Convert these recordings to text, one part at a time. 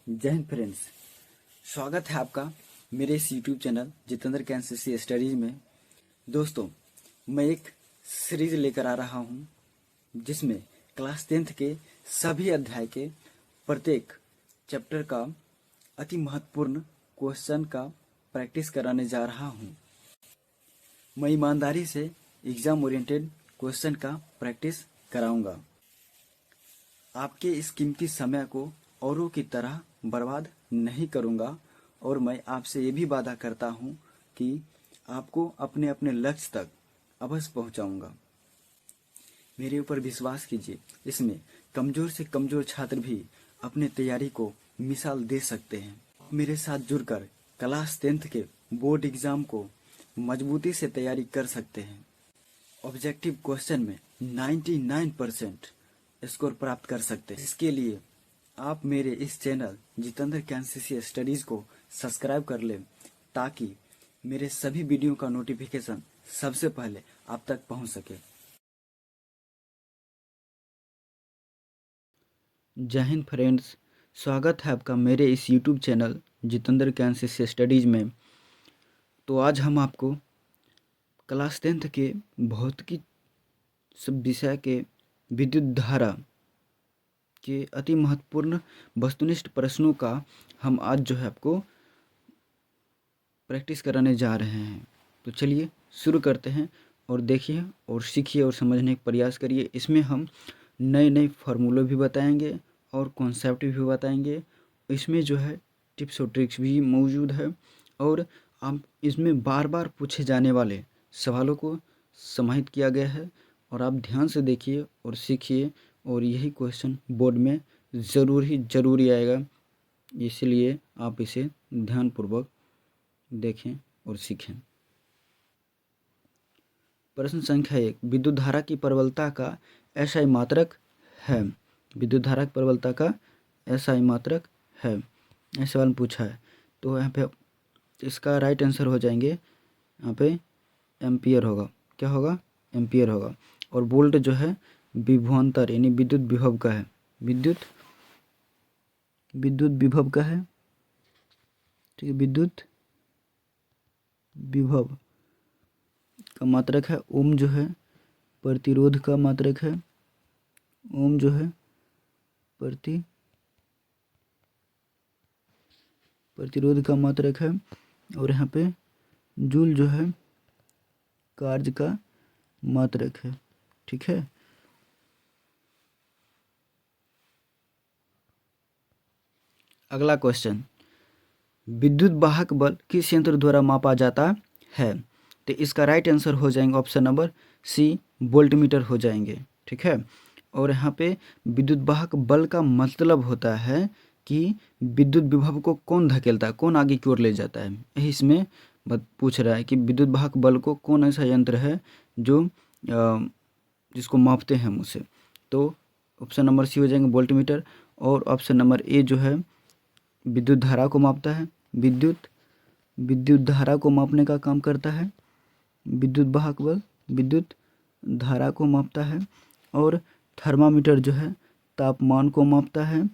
जय हिंद फ्रेंड्स। स्वागत है आपका मेरे इस यूट्यूब चैनल जितेंद्र के एनसीसी स्टडीज में। दोस्तों, मैं एक सीरीज लेकर आ रहा हूं जिसमें क्लास 10th के सभी अध्याय के प्रत्येक चैप्टर का अति महत्वपूर्ण क्वेश्चन का प्रैक्टिस कराने जा रहा हूं। मैं ईमानदारी से एग्जाम ओरिएंटेड क्वेश्चन का प्रैक्टिस कराऊंगा। आपके इस कीमती समय को औरों की तरह बर्बाद नहीं करूंगा और मैं आपसे ये भी वादा करता हूं कि आपको अपने अपने लक्ष्य तक अवश्य पहुंचाऊंगा। मेरे ऊपर विश्वास कीजिए, इसमें कमजोर से कमजोर छात्र भी अपने तैयारी को मिसाल दे सकते हैं। मेरे साथ जुड़कर क्लास 10th के बोर्ड एग्जाम को मजबूती से तैयारी कर सकते हैं। ऑब्जेक्टिव क्वेश्चन में 99% स्कोर प्राप्त कर सकते हैं। इसके लिए आप मेरे इस चैनल जितेंद्र के एनसीसी स्टडीज को सब्सक्राइब कर लें ताकि मेरे सभी वीडियो का नोटिफिकेशन सबसे पहले आप तक पहुंच सके। जय हिंद फ्रेंड्स, स्वागत है आपका मेरे इस यूट्यूब चैनल जितेंद्र के एनसीसी स्टडीज में। तो आज हम आपको क्लास 10th के भौतिकी सब विषय के विद्युत धारा के अति महत्वपूर्ण वस्तुनिष्ठ प्रश्नों का हम आज जो है आपको प्रैक्टिस कराने जा रहे हैं। तो चलिए शुरू करते हैं और देखिए और सीखिए और समझने का प्रयास करिए। इसमें हम नए नए फार्मूले भी बताएंगे और कॉन्सेप्ट भी बताएंगे। इसमें जो है टिप्स और ट्रिक्स भी मौजूद है और आप इसमें बार बार पूछे जाने वाले सवालों को समाहित किया गया है और आप ध्यान से देखिए और सीखिए और यही क्वेश्चन बोर्ड में ज़रूरी आएगा, इसलिए आप इसे ध्यानपूर्वक देखें और सीखें। प्रश्न संख्या 1, विद्युत धारा की प्रबलता का एसआई मात्रक है। विद्युत धारा की प्रबलता का एसआई मात्रक है, ऐसा सवाल पूछा है। तो यहाँ पे इसका राइट आंसर हो जाएंगे, यहाँ पे एम्पियर होगा। क्या होगा? एम्पियर होगा। और वोल्ट जो है विभवांतर यानी विद्युत विभव का है। विद्युत विभव का है, ठीक है। विद्युत विभव का मात्रक है। ओम जो है प्रतिरोध का मात्रक है। ओम जो है प्रतिरोध का मात्रक है। और यहाँ पे जूल जो है कार्य का मात्रक है, ठीक है। अगला क्वेश्चन, विद्युत वाहक बल किस यंत्र द्वारा मापा जाता है? तो इसका राइट आंसर हो जाएंगे ऑप्शन नंबर सी, वोल्टमीटर हो जाएंगे, ठीक है। और यहाँ पे विद्युत वाहक बल का मतलब होता है कि विद्युत विभव को कौन धकेलता है, कौन आगे की ओर ले जाता है। यही इसमें पूछ रहा है कि विद्युत वाहक बल को कौन ऐसा यंत्र है जो जिसको मापते हैं हम उसे। तो ऑप्शन नंबर सी हो जाएंगे वोल्टमीटर। और ऑप्शन नंबर ए जो है विद्युत धारा को मापता है। विद्युत धारा को मापने का काम करता है। विद्युत वाहक बल विद्युत धारा को मापता है। और थर्मामीटर जो है तापमान को मापता है,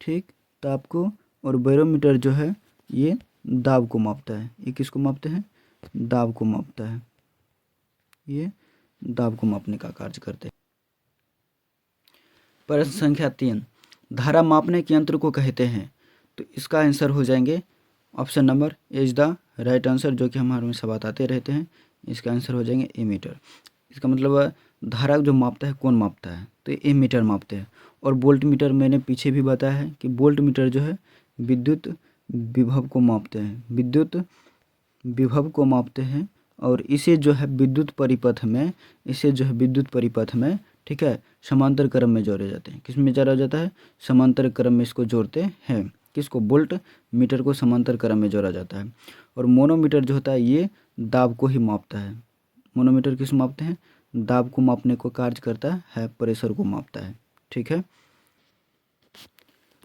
ठीक, ताप को। और बैरोमीटर जो है ये दाब को मापता है। ये किसको मापते हैं? दाब को मापता है। ये दाब को मापने का कार्य करते हैं। प्रश्न संख्या 3, धारा मापने के यंत्र को कहते हैं। तो इसका आंसर हो जाएंगे option number A is the right answer, जो कि हमारे हमेशा बताते रहते हैं। इसका आंसर हो जाएंगे एमीटर। इसका मतलब धारा जो मापता है कौन मापता है? तो एमीटर मापते हैं। और वोल्ट मीटर मैंने पीछे भी बताया है कि वोल्ट मीटर जो है विद्युत विभव को मापते हैं। विद्युत विभव को मापते हैं और इसे जो है विद्युत परिपथ में, ठीक है, समांतर क्रम में जोड़े जाते हैं। किस में जोड़ा जाता है? समांतर क्रम में इसको जोड़ते हैं। किसको? वोल्ट मीटर को समांतर क्रम में जोड़ा जाता है। और मोनोमीटर जो होता है ये दाब को ही मापता है। मोनोमीटर किस मापते हैं? दाब को मापने को कार्य करता है, प्रेशर को मापता है, ठीक है।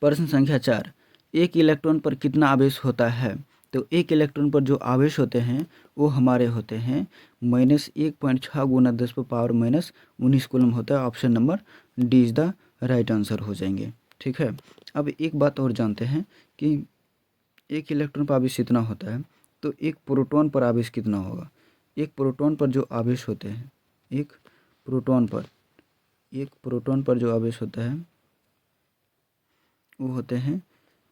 प्रश्न संख्या 4, एक इलेक्ट्रॉन पर कितना आवेश होता है? तो एक इलेक्ट्रॉन पर जो आवेश होते हैं वो हमारे होते हैं -1.6 गुना 10⁻⁻19 कूलम होता है। Option number D is the right answer हो जाएंगे, ठीक है। अब एक बात और जानते हैं कि एक इलेक्ट्रॉन पर आवेश इतना होता है, तो एक प्रोटॉन पर आवेश कितना होगा। एक प्रोटॉन पर जो आवेश होते हैं, एक प्रोटॉन पर जो आवेश होता है वो होते हैं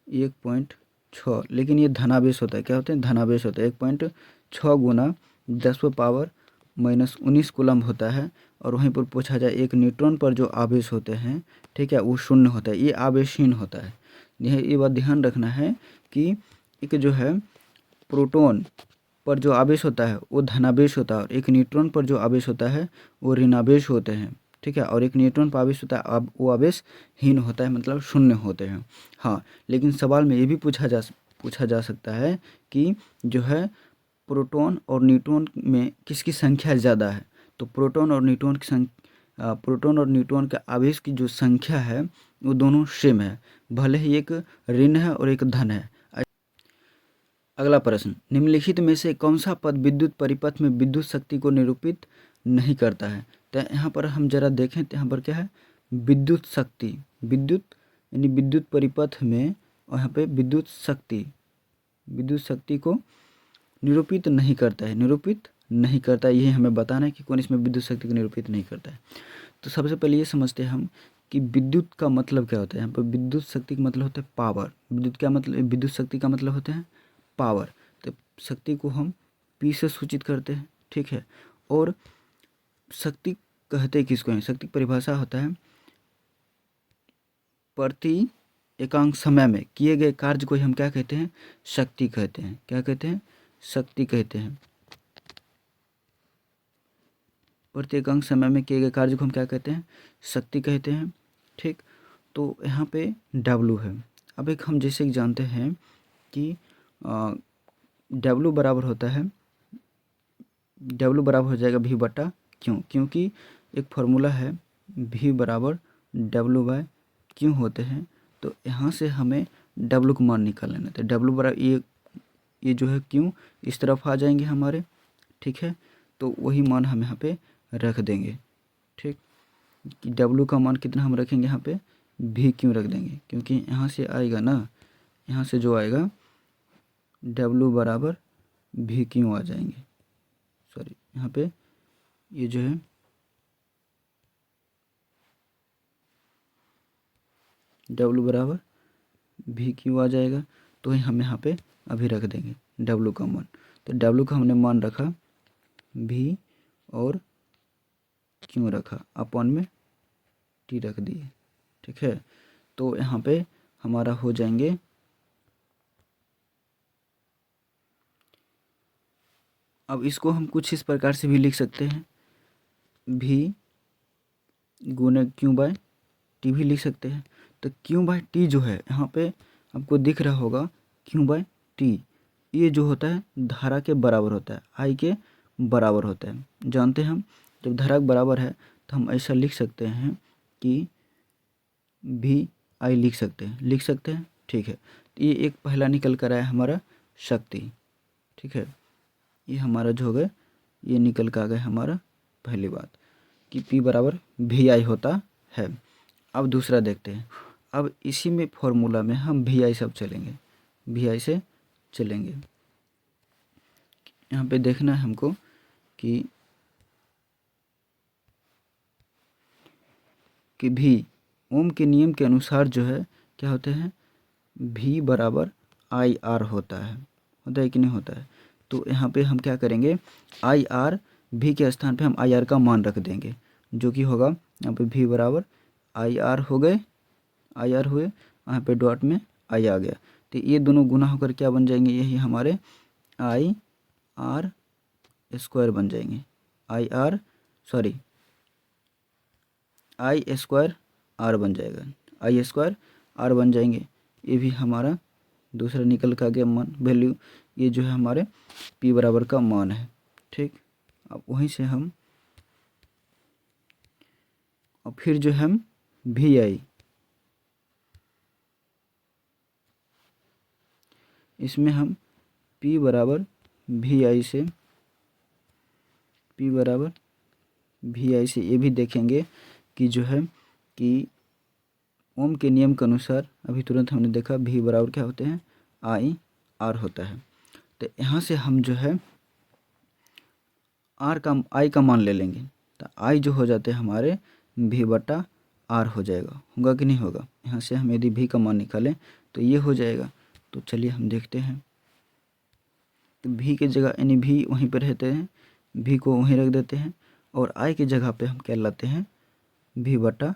1.6, लेकिन ये धनावेश होता है। क्या होते हैं, धनावेश होता है। 1.6 गुना 10⁻⁻19 कूलम्ब होता है। और वहीं पर पूछा जाए एक न्यूट्रॉन पर जो आवेश होते हैं, ठीक है, वो शून्य होता है, ये आवेशहीन होता है। ये बात ध्यान रखना है कि एक जो है प्रोटॉन पर जो आवेश होता है वो धनावेश होता है, और एक न्यूट्रॉन पर जो आवेश होता है वो ऋणावेश होते हैं, ठीक है। और एक न्यूट्रॉन पर आवेश होता है, अब वो आवेशहीन होता है, मतलब शून्य होते हैं। हाँ, लेकिन सवाल में ये भी पूछा जा सकता है कि जो है प्रोटॉन और न्यूट्रॉन में किसकी संख्या ज़्यादा है। तो प्रोटॉन और न्यूट्रॉन के आवेश की जो संख्या है वो दोनों सेम है, भले ही एक ऋण है और एक धन है। अगला प्रश्न, निम्नलिखित में से कौन सा पद विद्युत परिपथ में विद्युत शक्ति को निरूपित नहीं करता है। तो यहाँ पर हम जरा देखें तो यहाँ पर क्या है, विद्युत शक्ति, यानी विद्युत परिपथ में, और यहाँ पे विद्युत शक्ति को निरूपित नहीं करता है, ये हमें बताना है कि कौन इसमें विद्युत शक्ति को निरूपित नहीं करता है। तो सबसे पहले ये समझते हैं हम कि विद्युत का मतलब क्या होता है। यहाँ पर विद्युत शक्ति का मतलब होता है पावर। विद्युत शक्ति का मतलब होता है पावर। तो शक्ति को हम P से सूचित करते हैं, ठीक है। और शक्ति कहते किसको हैं, शक्ति की परिभाषा होता है प्रति एकांक समय में किए गए कार्य को हम क्या कहते हैं, शक्ति कहते हैं। क्या कहते हैं, शक्ति कहते हैं। प्रति एकांक समय में किए गए कार्य को हम क्या कहते हैं, शक्ति कहते हैं, ठीक। तो यहाँ पे W है। अब एक हम जैसे जानते हैं कि W बराबर होता है, W बराबर हो जाएगा V बटा Q, क्योंकि एक फार्मूला है V बराबर W बाय Q होते हैं। तो यहाँ से हमें W को मान निकाल लेना। तो W बराबर ये जो है Q इस तरफ आ जाएंगे हमारे, ठीक है। तो वही मान हम यहाँ पे रख देंगे, ठीक। कि W का मान कितना हम रखेंगे, यहाँ पे V क्यों रख देंगे, क्योंकि यहाँ से आएगा ना, यहाँ से जो आएगा W बराबर V क्यों आ जाएंगे, सॉरी, यहाँ पे ये जो है W बराबर V क्यों आ जाएगा। तो हम यहाँ पे अभी रख देंगे W का मान। तो W का हमने मान रखा V और क्यों रखा, अपॉन में T रख दिए, ठीक है। तो यहाँ पे हमारा हो जाएंगे अब इसको हम कुछ इस प्रकार से भी लिख सकते हैं, V गुने Q बाय T भी लिख सकते हैं। तो Q बाय T जो है यहाँ पे आपको दिख रहा होगा, Q बाय T ये जो होता है धारा के बराबर होता है, I के बराबर होता है। जानते हैं हम जब धारा के बराबर है तो हम ऐसा लिख सकते हैं कि VI लिख सकते हैं, ठीक है। तो ये एक पहला निकल कर आया हमारा शक्ति, ठीक है। ये हमारा जो हो गया, ये निकल कर आ गया हमारा पहली बात कि P बराबर VI होता है। अब दूसरा देखते हैं। अब इसी में फॉर्मूला में हम VI से चलेंगे। यहाँ पे देखना है हमको कि V ओम के नियम के अनुसार जो है क्या होते हैं, V बराबर IR होता है कि नहीं होता है। तो यहाँ पे हम क्या करेंगे, IR V के स्थान पे हम IR का मान रख देंगे, जो कि होगा यहाँ पे V बराबर IR हुए, यहाँ पे डॉट में I आ गया। तो ये दोनों गुना होकर क्या बन जाएंगे, यही हमारे IR स्क्वायर बन जाएंगे। I स्क्वायर R बन जाएगा, I स्क्वायर R बन जाएंगे। ये भी हमारा दूसरा निकल का गया मान, वैल्यू। ये जो है हमारे P बराबर का मान है, ठीक। अब वहीं से हम और फिर जो हम VI, इसमें हम P बराबर VI से ये भी देखेंगे कि जो है कि ओम के नियम के अनुसार अभी तुरंत हमने देखा भी बराबर क्या होते हैं, आई आर होता है। तो यहाँ से हम जो है आई का मान ले लेंगे, तो आई जो हो जाते हैं हमारे भी बटा आर हो जाएगा, होगा कि नहीं होगा। यहाँ से हम यदि भी का मान निकालें तो ये हो जाएगा। तो चलिए हम देखते हैं, तो भी की जगह यानी भी वहीं पर रहते हैं, भी को वहीं रख देते हैं और आई की जगह पे हम क्या लाते हैं, भी बटा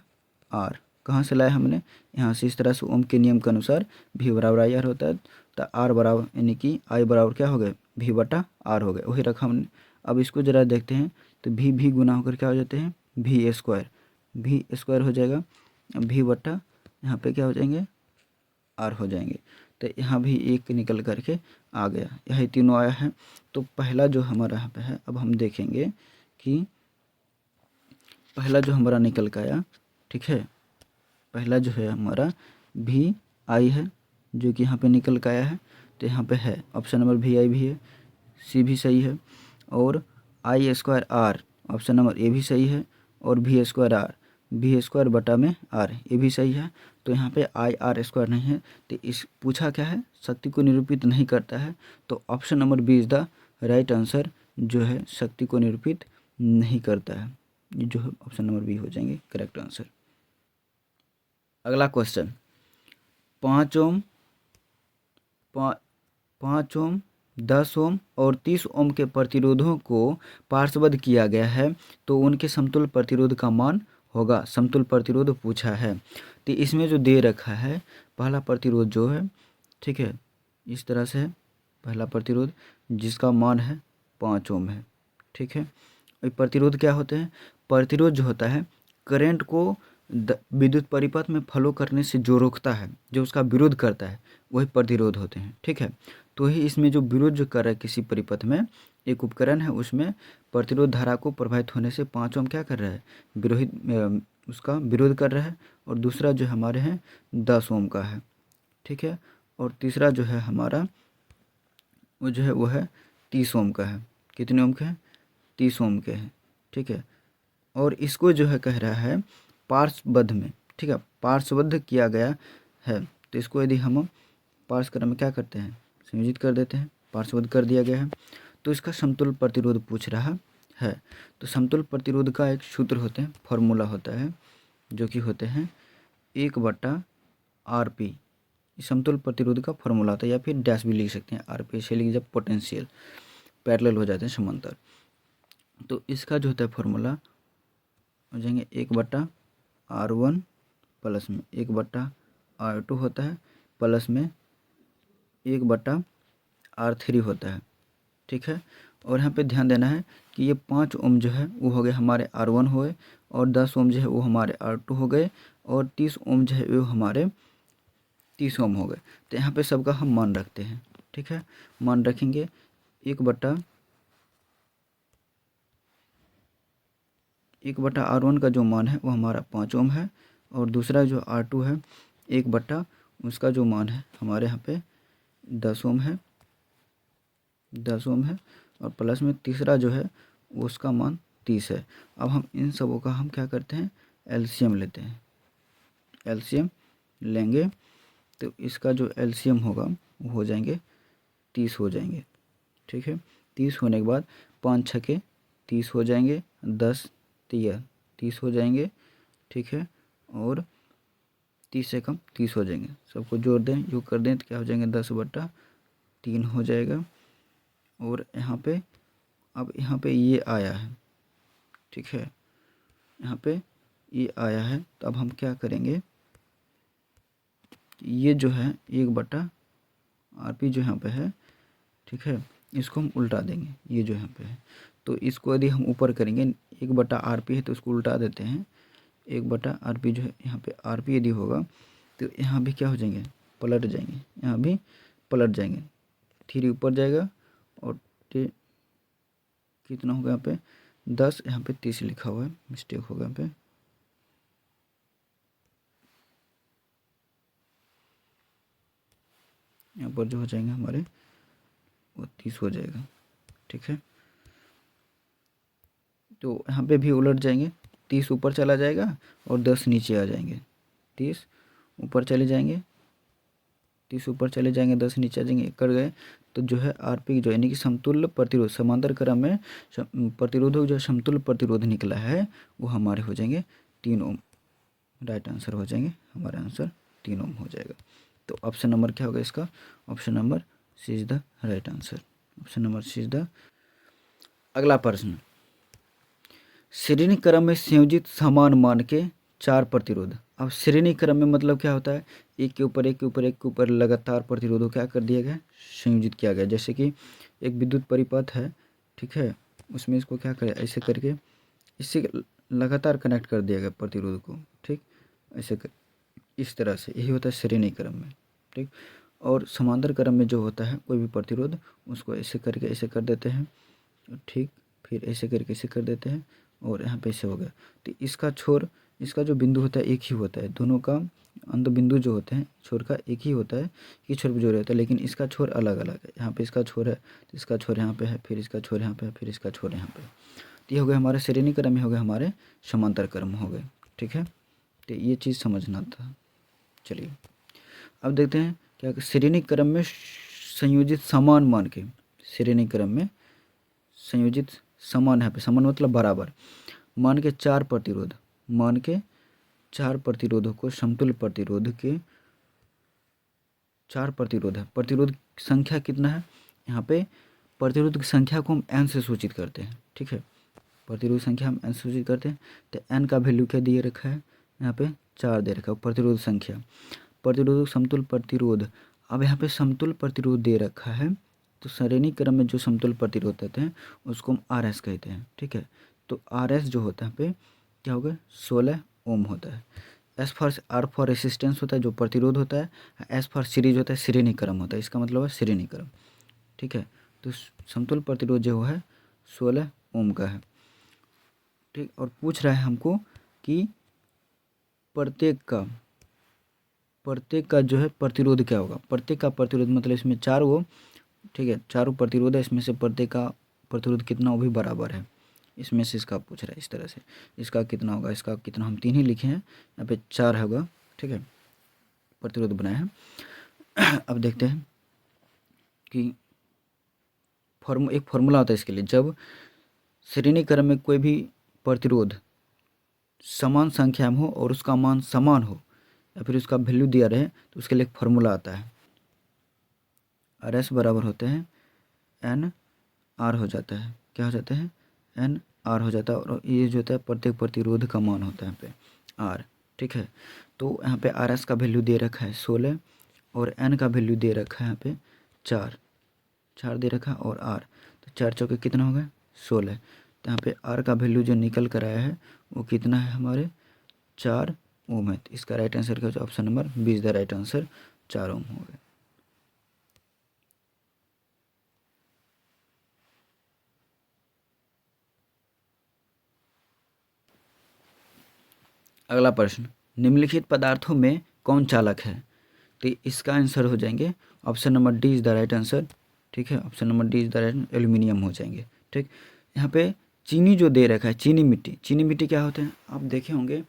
आर। कहाँ से लाया हमने, यहाँ से। इस तरह से ओम के नियम के अनुसार भी बराबर आई आर होता है, तो आर बराबर यानी कि आई बराबर क्या हो गए, भी बटा आर हो गए, वही रखा हमने। अब इसको ज़रा देखते हैं, तो भी गुना होकर क्या हो जाते हैं, भी स्क्वायर हो जाएगा। भी बटा यहाँ पे क्या हो जाएंगे, आर हो जाएंगे। तो यहाँ भी एक निकल करके आ गया, यही तीनों आया है। तो पहला जो हमारा यहाँ पे है, अब हम देखेंगे कि पहला जो हमारा निकल के आया, ठीक है, पहला जो है हमारा भी आई है जो कि यहाँ पे निकल के आया है। तो यहाँ पे है ऑप्शन नंबर भी आई भी है, सी भी सही है। और I square R option number A भी सही है। और भी स्क्वायर आर, भी स्क्वायर बटा में आर, ये भी सही है। तो यहाँ पे आई आर स्क्वायर नहीं है, तो इस पूछा क्या है, शक्ति को निरूपित नहीं करता है। तो option number B is the right answer, जो है शक्ति को निरूपित नहीं करता है। ये जो है ऑप्शन नंबर बी हो जाएंगे करेक्ट आंसर। अगला क्वेश्चन, 5 ओम 5 ओम 10 ओम और 30 ओम के प्रतिरोधों को पार्श्वबद्ध किया गया है, तो उनके समतुल्य प्रतिरोध का मान होगा। समतुल्य प्रतिरोध पूछा है, तो इसमें जो दे रखा है पहला प्रतिरोध जो है, ठीक है, इस तरह से है पहला प्रतिरोध जिसका मान है 5 ओम है, ठीक है। प्रतिरोध क्या होते हैं, प्रतिरोध जो होता है करंट को विद्युत परिपथ में फ्लो करने से जो रोकता है, जो उसका विरोध करता है, वही प्रतिरोध होते हैं, ठीक है। तो ही इसमें जो विरोध जो कर रहा है किसी परिपथ में, एक उपकरण है उसमें प्रतिरोध धारा को प्रभावित होने से 5 ओम क्या कर रहा है, उसका विरोध कर रहा है। और दूसरा जो हमारे हैं 10 ओम का है, ठीक है। और तीसरा जो है हमारा वो जो है वो है 30 ओम का है। कितने ओम के हैं, 30 ओम के हैं, ठीक है। और इसको जो है कह रहा है पार्श्वबद्ध में, ठीक है, पार्श्वबद्ध किया गया है। तो इसको यदि हम पार्श्वक्रम में क्या करते हैं, संयोजित कर देते हैं, पार्श्वबद्ध कर दिया गया है। तो इसका समतुल्य प्रतिरोध पूछ रहा है। तो समतुल्य प्रतिरोध का एक सूत्र होते हैं, फॉर्मूला होता है, जो कि होते हैं 1/RP। समतुल्य प्रतिरोध का फॉर्मूला होता है, या फिर डैश भी लिख सकते हैं, आरपी से लिख जब पोटेंशियल पैरेलल हो जाते हैं समांतर। तो इसका जो होता है फॉर्मूला हो जाएंगे 1/R1 प्लस में 1/R2 होता है, प्लस में 1/R3 होता है, ठीक है। और यहाँ पे ध्यान देना है कि ये 5 ओम जो है वो हो गए हमारे R1 हो गए, और 10 ओम जो है वो हमारे R2 हो गए, और 30 ओम जो है वो हमारे 30 ओम हो गए। तो यहाँ पे सबका हम मान रखते हैं, ठीक है। मान रखेंगे 1/R1 का जो मान है वो हमारा 5 ओम है, और दूसरा जो R2 है 1/ उसका जो मान है हमारे यहाँ पे 10 ओम है, 10 ओम है। और प्लस में तीसरा जो है उसका मान 30 है। अब हम इन सबों का हम क्या करते हैं, एलसीएम लेते हैं, एलसीएम लेंगे। तो इसका जो एलसीएम होगा वो हो जाएंगे 30 हो जाएंगे, ठीक है। 30 होने के बाद 5 छके 30 हो जाएंगे, 10 तिया 30 हो जाएंगे, ठीक है। और 30 से कम 30 हो जाएंगे, सबको जोड़ दें, योग कर दें तो क्या हो जाएंगे 10/3 हो जाएगा। और यहाँ पे अब यहाँ पे ये आया है, ठीक है, यहाँ पे ये आया है। तो अब हम क्या करेंगे, ये जो है 1/RP जो यहाँ पे है, ठीक है, इसको हम उल्टा देंगे, ये जो यहाँ पे है। तो इसको यदि हम ऊपर करेंगे 1/RP है तो उसको उल्टा देते हैं, 1/RP जो है यहाँ पे RP यदि होगा तो यहाँ भी क्या हो जाएंगे, पलट जाएंगे, यहाँ भी पलट जाएंगे, 3 ऊपर जाएगा। और कितना होगा यहाँ पे 10, यहाँ पे 30 लिखा हुआ है, मिस्टेक होगा यहाँ पे। यहाँ पर जो हो जाएंगे हमारे वो 30 हो जाएगा, ठीक है। तो यहाँ पे भी उलट जाएंगे, 30 ऊपर चला जाएगा और 10 नीचे आ जाएंगे, 30 ऊपर चले जाएंगे, 30 ऊपर चले जाएंगे, 10 नीचे आ जाएंगे, कर गए तो जो है आरपी जो यानी कि समतुल्य प्रतिरोध समांतर क्रम में प्रतिरोधक जो समतुल्य प्रतिरोध निकला है वो हमारे हो जाएंगे 3 ओम। राइट आंसर हो जाएंगे, हमारा आंसर 3 ओम हो जाएगा। तो ऑप्शन नंबर क्या होगा इसका? Option number C is the right answer. Option number C is the. अगला प्रश्न, श्रेणी क्रम में संयोजित समान मान के 4 प्रतिरोध। अब श्रेणी क्रम में मतलब क्या होता है? एक के ऊपर एक के ऊपर एक के ऊपर लगातार प्रतिरोधों क्या कर दिया गया? संयोजित किया गया। जैसे कि एक विद्युत परिपथ है, ठीक है, उसमें इसको क्या करें, ऐसे करके इससे लगातार कनेक्ट कर दिया गया प्रतिरोध को, ठीक, ऐसे कर, इस तरह से, यही होता है श्रेणी क्रम में, ठीक। और समांतर क्रम में जो होता है कोई भी प्रतिरोध उसको ऐसे करके ऐसे कर देते हैं, ठीक, फिर ऐसे करके ऐसे कर देते हैं और यहाँ पे ऐसे हो गया। तो इसका छोर, इसका जो बिंदु होता है एक ही होता है, दोनों का अंत बिंदु जो होते हैं छोर का एक ही होता है, कि छोर पर जो रहता है, लेकिन इसका छोर अलग अलग है। यहाँ पे इसका छोर है तो इसका छोर यहाँ पे है, फिर इसका छोर यहाँ पे है, फिर इसका छोर यहाँ पे है। तो ये हो गए हमारे श्रेणी क्रम, हो गए हमारे समांतर क्रम हो गए, ठीक है। तो ये चीज़ समझना था। चलिए अब देखते हैं क्या श्रेणी क्रम में संयोजित समान मान के, श्रेणी क्रम में संयोजित समान, यहाँ पे समान मतलब बराबर मान के 4 प्रतिरोध, मान के 4 प्रतिरोधों को समतुल्य प्रतिरोध के 4 प्रतिरोध है। प्रतिरोध संख्या कितना है? यहाँ पे प्रतिरोध की संख्या को हम n से सूचित करते हैं, ठीक है, प्रतिरोध संख्या हम n से सूचित करते हैं। तो n का वैल्यू क्या दिए रखा है? यहाँ पे 4 दे रखा है। प्रतिरोध संख्या, प्रतिरोधक समतुल्य प्रतिरोध। अब यहाँ पे समतुल्य प्रतिरोध दे रखा है, तो श्रेणी क्रम में जो समतुल्य प्रतिरोध होते हैं उसको हम आर एस कहते हैं, ठीक है। तो आर एस जो होता है पे क्या होगा? 16 ओम होता है। S for R for resistance होता है जो प्रतिरोध होता है, एस फॉर सीरीज होता है श्रेणी क्रम होता है, इसका मतलब है श्रेणी क्रम, ठीक है। तो समतुल्य प्रतिरोध जो है 16 ओम का है, ठीक। और पूछ रहा है हमको कि प्रत्येक का जो है प्रतिरोध क्या होगा? प्रत्येक का प्रतिरोध मतलब इसमें 4 वो, ठीक है, चारों प्रतिरोध है, इसमें से प्रत्येक का प्रतिरोध कितना वो भी बराबर है, इसमें से इसका पूछ रहा है इस तरह से। इसका कितना होगा, इसका कितना, हम 3 ही लिखे हैं, यहाँ पे 4 होगा, ठीक है, प्रतिरोध बनाए हैं। अब देखते हैं कि एक फॉर्मूला होता है इसके लिए, जब श्रेणी क्रम में कोई भी प्रतिरोध समान संख्या में हो और उसका मान समान हो या फिर उसका वैल्यू दिया रहे तो उसके लिए एक फॉर्मूला आता है, आर एस बराबर होते हैं एन आर हो जाता है, क्या हो जाता है? एन आर हो जाता है। और ये जो होता है प्रत्येक प्रतिरोध का मान होता है यहाँ पे आर, ठीक है। तो यहाँ पे आर एस का वैल्यू दे रखा है 16 और एन का वैल्यू दे रखा है यहाँ पे 4 दे रखा है, और आर, तो 4 चौके कितना हो गया? 16। तो यहाँ पे आर का वैल्यू जो निकल कर आया है वो कितना है हमारे? 4 ओम है। तो इसका राइट आंसर क्या हो? Option number B is the right answer, 4 ohm हो गया। अगला प्रश्न, निम्नलिखित पदार्थों में कौन चालक है? तो इसका आंसर हो जाएंगे option number D is the right answer, ठीक है। Option number D is the right, aluminium हो जाएंगे, ठीक। यहाँ पे चीनी जो दे रखा है, चीनी मिट्टी, चीनी मिट्टी क्या होते हैं आप देखे होंगे,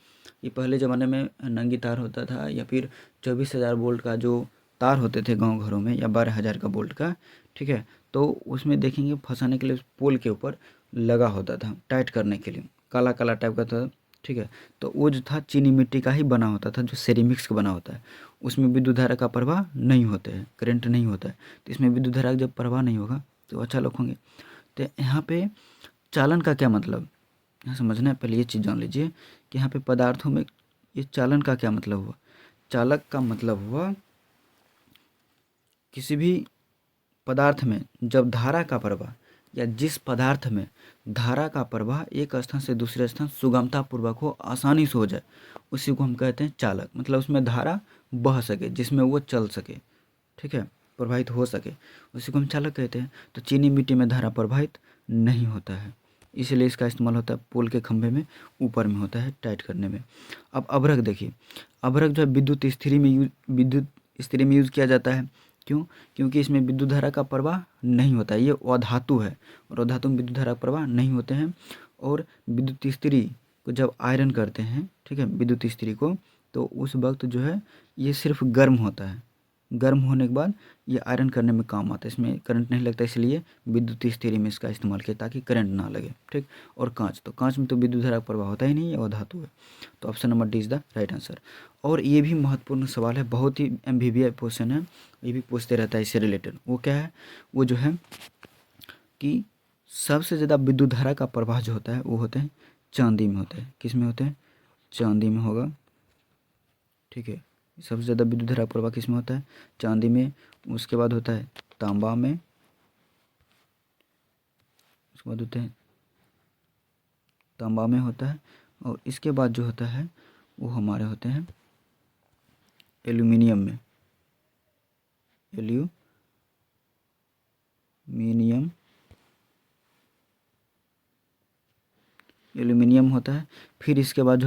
ये पहले ज़माने में नंगी तार होता था, या फिर 24,000 वोल्ट का जो तार होते थे गांव घरों में, या 12,000 का वोल्ट का, ठीक है। तो उसमें देखेंगे फंसाने के लिए पोल के ऊपर लगा होता था टाइट करने के लिए, काला काला टाइप का था, ठीक है। तो वो जो था चीनी मिट्टी का ही बना होता था, जो सेरेमिक्स का बना होता है, उसमें विद्युत धारा का प्रवाह नहीं होता है, करंट नहीं होता है। तो इसमें विद्युत धारा का जब प्रवाह नहीं होगा तो अचालक होंगे। तो यहाँ पे चालन का क्या मतलब, यहाँ समझना है, पहले ये चीज़ जान लीजिए कि यहाँ पे पदार्थों में ये चालन का क्या मतलब हुआ। चालक का मतलब हुआ किसी भी पदार्थ में जब धारा का प्रवाह, या जिस पदार्थ में धारा का प्रवाह एक स्थान से दूसरे स्थान सुगमता पूर्वक हो, आसानी से हो जाए, उसी को हम कहते हैं चालक। मतलब उसमें धारा बह सके, जिसमें वो चल सके, ठीक है, प्रवाहित हो सके, उसी को हम चालक कहते हैं। तो चीनी मिट्टी में धारा प्रवाहित नहीं होता है, इसलिए इसका इस्तेमाल होता है पोल के खंभे में ऊपर में होता है टाइट करने में। अब अभ्रक देखिए, अभ्रक जो है विद्युत स्त्री में यूज किया जाता है। क्यों? क्योंकि इसमें विद्युत धारा का प्रवाह नहीं होता है, ये अधातु है, और अधातु में विद्युत धारा का प्रवाह नहीं होते हैं। और विद्युत स्त्री को जब आयरन करते हैं, ठीक है, विद्युत स्त्री को तो उस वक्त जो है ये सिर्फ गर्म होता है। गर्म होने के बाद ये आयरन करने में काम आता है, इसमें करंट नहीं लगता, इसलिए विद्युत स्थिति में इसका इस्तेमाल किया ताकि करंट ना लगे। ठीक। और कांच, तो कांच में तो विद्युत धारा का प्रवाह होता ही नहीं है, वो धातु है। तो option number D is the right answer. और ये भी महत्वपूर्ण सवाल है, बहुत ही एमबीबीएस क्वेश्चन है, ये भी पूछते रहता है इससे रिलेटेड। वो क्या है, वो जो है कि सबसे ज़्यादा विद्युत धारा का प्रवाह जो होता है वो होते हैं चांदी में होता है। किस में होते हैं? चांदी में होगा। ठीक है, सबसे ज़्यादा विद्युत धारा प्रवाह किस में होता है? चांदी में। उसके बाद होता है तांबा में, उसके बाद होते हैं तांबा में होता है, और इसके बाद जो होता है वो हमारे होते हैं एल्यूमिनियम में। एल्यूमिनियम होता है। फिर इसके बाद जो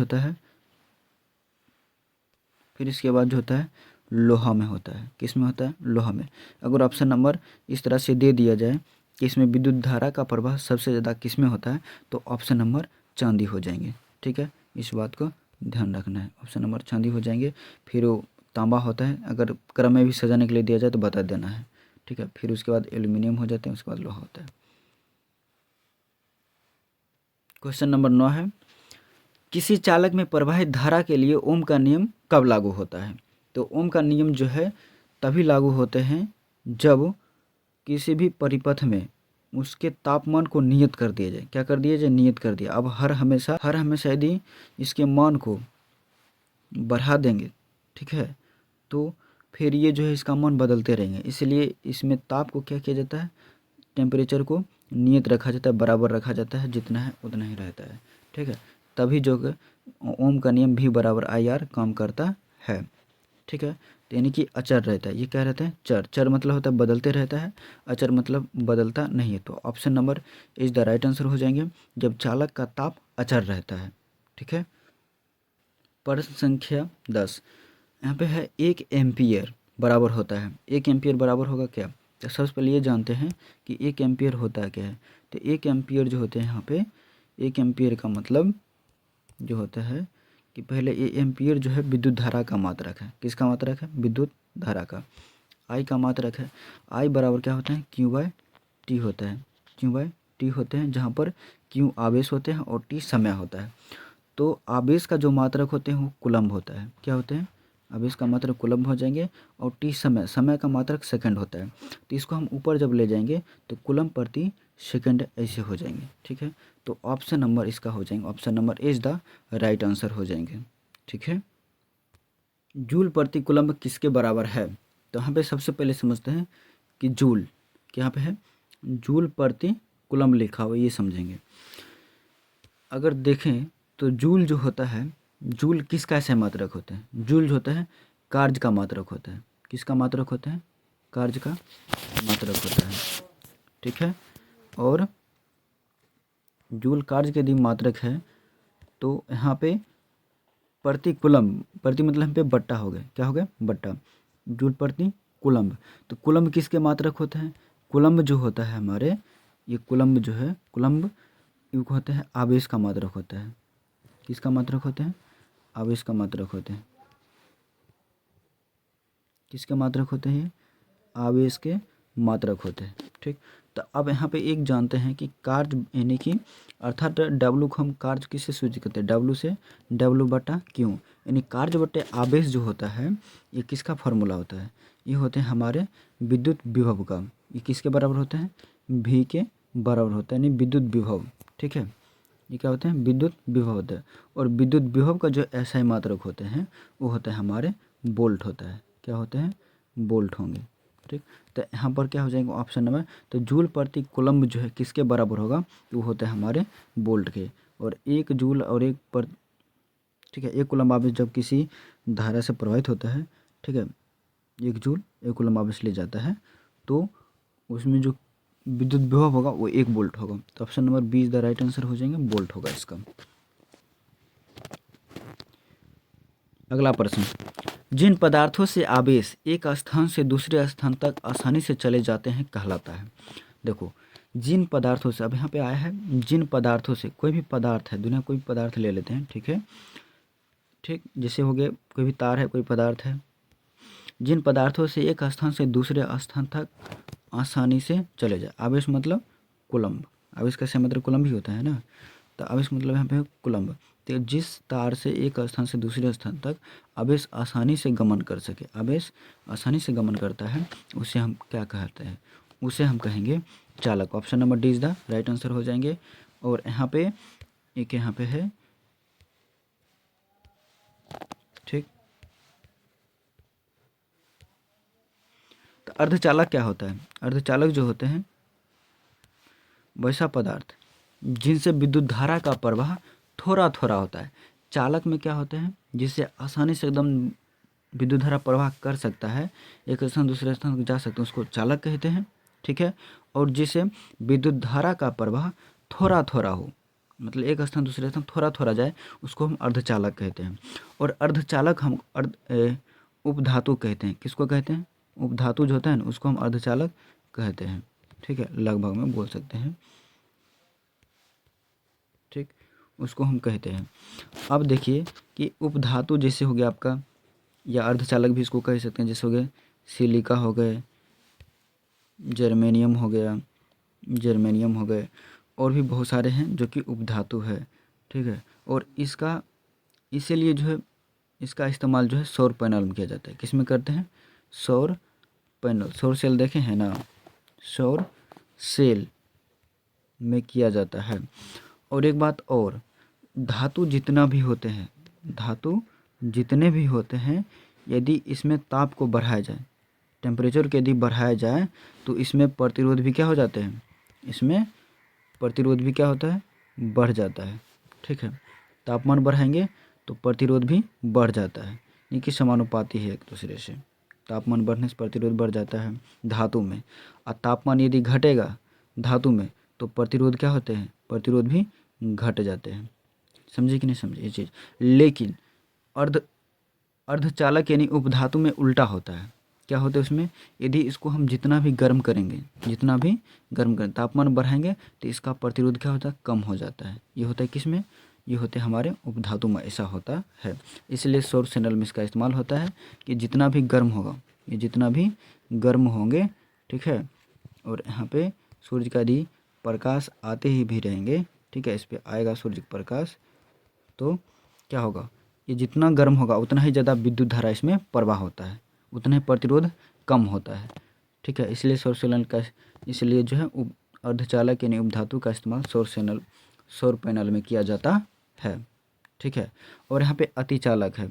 होता है लोहा में होता है। किस में होता है? लोहा में। अगर ऑप्शन नंबर इस तरह से दे दिया जाए कि इसमें विद्युत धारा का प्रवाह सबसे ज़्यादा किस में होता है, तो ऑप्शन नंबर चांदी हो जाएंगे। ठीक है, इस बात को ध्यान रखना है, ऑप्शन नंबर चांदी हो जाएंगे। फिर वो तांबा होता है, अगर क्रम में भी सजाने के लिए दिया जाए तो बता देना है। ठीक है, फिर उसके बाद एल्यूमिनियम हो जाते हैं, उसके बाद लोहा होता है। क्वेश्चन नंबर 9 है, किसी चालक में प्रवाहित धारा के लिए ओम का नियम कब लागू होता है? तो ओम का नियम जो है तभी लागू होते हैं जब किसी भी परिपथ में उसके तापमान को नियत कर दिया जाए। क्या कर दिया जाए? नियत कर दिया। अब हर हमेशा यदि इसके मान को बढ़ा देंगे, ठीक है, तो फिर ये जो है इसका मान बदलते रहेंगे। इसलिए इसमें ताप को क्या किया जाता है? टेम्परेचर को नियत रखा जाता है, बराबर रखा जाता है, जितना है उतना ही रहता है। ठीक है, तभी जो ओम का नियम भी बराबर IR काम करता है। ठीक है, तो यानी कि अचर रहता है। ये क्या रहता है? चर। चर मतलब होता है बदलते रहता है, अचर मतलब बदलता नहीं है। तो option number is the right answer हो जाएंगे, जब चालक का ताप अचर रहता है। ठीक है, प्रश्न संख्या 10 यहाँ पे है, 1 एम्पियर बराबर होता है। 1 एम्पियर बराबर होगा क्या? तो सबसे पहले ये जानते हैं कि 1 एम्पियर होता है क्या है। तो 1 एम्पियर जो होते हैं यहाँ पे, 1 एम्पियर का मतलब जो होता है कि पहले ये एम्पियर जो है विद्युत धारा का मात्रक है। किसका मात्रक है? विद्युत धारा का। आई का मात्रक है। आई बराबर क्या होता है? Q/T होता है। Q/T होते हैं, जहाँ पर Q आवेश होते हैं और T समय होता है। तो आवेश का जो मात्रक होते हैं वो कूलम्ब होता है। क्या होते हैं? आवेश का मात्रक कूलम्ब हो जाएंगे, और T समय का मात्रक सेकंड होता है। तो इसको हम ऊपर जब ले जाएंगे तो कूलम्ब प्रति सेकंड ऐसे हो जाएंगे। ठीक है, तो ऑप्शन नंबर इसका हो जाएंगे, option number is the right answer हो जाएंगे। ठीक है, जूल प्रति कूलम्ब किसके बराबर है? तो यहाँ पे सबसे पहले समझते हैं कि जूल, क्या यहाँ पे है? जूल प्रति कूलम्ब लिखा हुआ, ये समझेंगे। अगर देखें तो जूल जो होता है, जूल किसका ऐसे मात्रक होता है? जूल जो होता है कार्य का मात्रक होता है। किसका मात्रक होता है? कार्य का मात्रक होता है। ठीक है, और जूल कार्य के यदि मात्रक है तो यहाँ पे प्रति कूलम्ब, प्रति मतलब यहाँ पे बट्टा हो गया। क्या हो गया? बट्टा। जूल प्रति कूलम्ब, तो कूलम्ब किसके मात्रक होते हैं? कूलम्ब जो होता है हमारे, ये कूलम्ब जो है, कूलम्ब ये होता है आवेश का मात्रक होता है। किसका मात्रक होते हैं? आवेश का मात्रक होते हैं। किसके मात्रक होते हैं? आवेश के मात्रक होते हैं। ठीक, तो अब यहाँ पे एक जानते हैं कि कार्य यानी कि अर्थात W को हम कार्य किससे सूचित करते हैं? W से, W/Q, यानी कार्य बटे आवेश जो होता है ये किसका फॉर्मूला होता है? ये होते हैं हमारे विद्युत विभव का। ये किसके बराबर होते हैं? V के बराबर होता है, यानी विद्युत विभव। ठीक है, ये क्या होते हैं? विद्युत विभव होता है। और विद्युत विभव का जो SI मात्रक होते हैं वो होता है हमारे वोल्ट होता है। क्या होते हैं? वोल्ट होंगे। ठीक, तो यहाँ पर क्या हो जाएगा ऑप्शन नंबर, तो जूल प्रति कूलम्ब जो है किसके बराबर होगा? वो होता है हमारे वोल्ट के। और 1 जूल और 1 पर, ठीक है, 1 कूलम्ब आवेश जब किसी धारा से प्रवाहित होता है, ठीक है, 1 जूल 1 कूलम्ब आवेश ले जाता है, तो उसमें जो विद्युत विभव होगा वो 1 वोल्ट होगा। तो option number B is the right answer हो जाएंगे, वोल्ट होगा इसका। अगला प्रश्न, जिन पदार्थों से आवेश एक स्थान से दूसरे स्थान तक आसानी से चले जाते हैं कहलाता है। देखो, जिन पदार्थों से, अब यहाँ पे आया है जिन पदार्थों से, कोई भी पदार्थ है, दुनिया कोई भी पदार्थ ले लेते हैं, ठीक है, ठीक, जैसे हो गए कोई भी तार है, कोई पदार्थ है, जिन पदार्थों से एक स्थान से दूसरे स्थान तक आसानी से चले जाए। आवेश मतलब कूलम्ब, आवेश कैसे मतलब कूलम्ब ही होता है ना, तो आवेश मतलब यहाँ पे कूलम्ब। तो जिस तार से एक स्थान से दूसरे स्थान तक आवेश आसानी से गमन कर सके, आवेश आसानी से गमन करता है, उसे हम क्या कहते हैं, उसे हम कहेंगे चालक। Option number D is the right answer हो जाएंगे। और यहाँ पे एक यहाँ पे है, ठीक। तो अर्धचालक क्या होता है? अर्धचालक जो होते हैं वैसा पदार्थ जिनसे विद्युत धारा का प्रवाह थोड़ा थोड़ा होता है। चालक में क्या होते हैं, जिससे आसानी से एकदम विद्युत धारा प्रवाह कर सकता है, एक स्थान दूसरे स्थान तक जा सकते हैं, उसको चालक कहते हैं, ठीक है। और जिसे विद्युत धारा का प्रवाह थोड़ा थोड़ा हो, मतलब एक स्थान दूसरे स्थान थोड़ा थोड़ा जाए, उसको हम अर्धचालक कहते हैं। और अर्धचालक हम उपधातु कहते हैं। किसको कहते हैं? उपधातु जो होता है ना, उसको हम अर्धचालक कहते हैं, ठीक है, लगभग में बोल सकते हैं, ठीक, उसको हम कहते हैं। अब देखिए कि उपधातु जैसे हो गया आपका, या अर्धचालक भी इसको कह सकते हैं, जैसे हो गए सिलिका हो गए, जर्मेनियम हो गया, जर्मेनियम हो गए, और भी बहुत सारे हैं जो कि उपधातु है, ठीक है। और इसका इसीलिए जो है इसका इस्तेमाल जो है सौर पैनल में किया जाता है। किस में करते हैं? सौर पैनल, सौर सेल देखे हैं ना, सौर सेल में किया जाता है। और एक बात और, धातु जितना भी होते हैं, धातु जितने भी होते हैं, यदि इसमें ताप को बढ़ाया जाए, टेम्परेचर को यदि बढ़ाया जाए, तो इसमें प्रतिरोध भी क्या हो जाते हैं, इसमें प्रतिरोध भी क्या होता है, बढ़ जाता है, ठीक है। तापमान बढ़ाएंगे तो प्रतिरोध भी बढ़ जाता है, ये कि समानुपाती है एक दूसरे से। तापमान बढ़ने से प्रतिरोध बढ़ जाता है धातु में, और तापमान यदि घटेगा धातु में तो प्रतिरोध क्या होते हैं, प्रतिरोध भी घट जाते हैं। समझे कि नहीं समझे ये चीज़? लेकिन अर्धचालक यानी उपधातु में उल्टा होता है। क्या होता है उसमें? यदि इसको हम जितना भी गर्म करेंगे, जितना भी गर्म करें, तापमान बढ़ाएंगे, तो इसका प्रतिरोध क्या होता है, कम हो जाता है। ये होता है किस में? ये होते हैं हमारे उपधातु में, ऐसा होता है। इसलिए सौर सेनल में इसका इस्तेमाल होता है कि जितना भी गर्म होगा, ये जितना भी गर्म होंगे, ठीक है, और यहाँ पे सूर्य का यदि प्रकाश आते ही भी रहेंगे, ठीक है, इस पर आएगा सूर्य का प्रकाश, तो क्या होगा, ये जितना गर्म होगा उतना ही ज़्यादा विद्युत धारा इसमें प्रवाह होता है, उतना ही प्रतिरोध कम होता है, ठीक है। इसलिए सौर सेनल का, इसलिए जो है अर्धचालक यानी उपधातु का इस्तेमाल सौर पैनल में किया जाता है, ठीक है। और यहाँ पे अतिचालक है,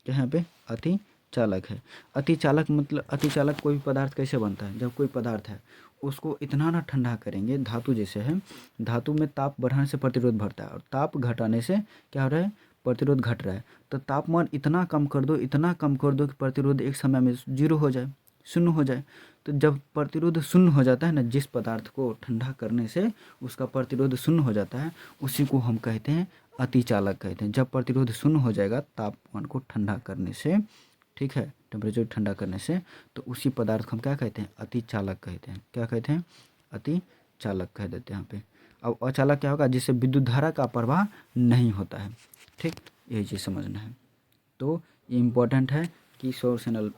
यहाँ पे अतिचालक है। अतिचालक मतलब, अतिचालक कोई भी पदार्थ कैसे बनता है, जब कोई पदार्थ है उसको इतना ना ठंडा करेंगे, धातु जैसे है, धातु में ताप बढ़ाने से प्रतिरोध बढ़ता है, और ताप घटाने से क्या हो रहा है, प्रतिरोध घट रहा है। तो तापमान इतना कम कर दो, इतना कम कर दो कि प्रतिरोध एक समय में जीरो हो जाए, शून्य हो जाए। तो जब प्रतिरोध शून्य हो जाता है ना, जिस पदार्थ को ठंडा करने से उसका प्रतिरोध शून्य हो जाता है, उसी को हम कहते हैं अतिचालक कहते हैं। जब प्रतिरोध शून्य हो जाएगा तापमान को ठंडा करने से, ठीक है, टेम्परेचर ठंडा करने से, तो उसी पदार्थ को हम क्या कहते हैं, अतिचालक कहते हैं। क्या कहते हैं? अतिचालक कह देते हैं यहाँ पे। अब अचालक क्या होगा, जिससे विद्युत धारा का प्रवाह नहीं होता है, ठीक, यही चीज़ समझना है। तो ये इम्पोर्टेंट है कि सौर सेनल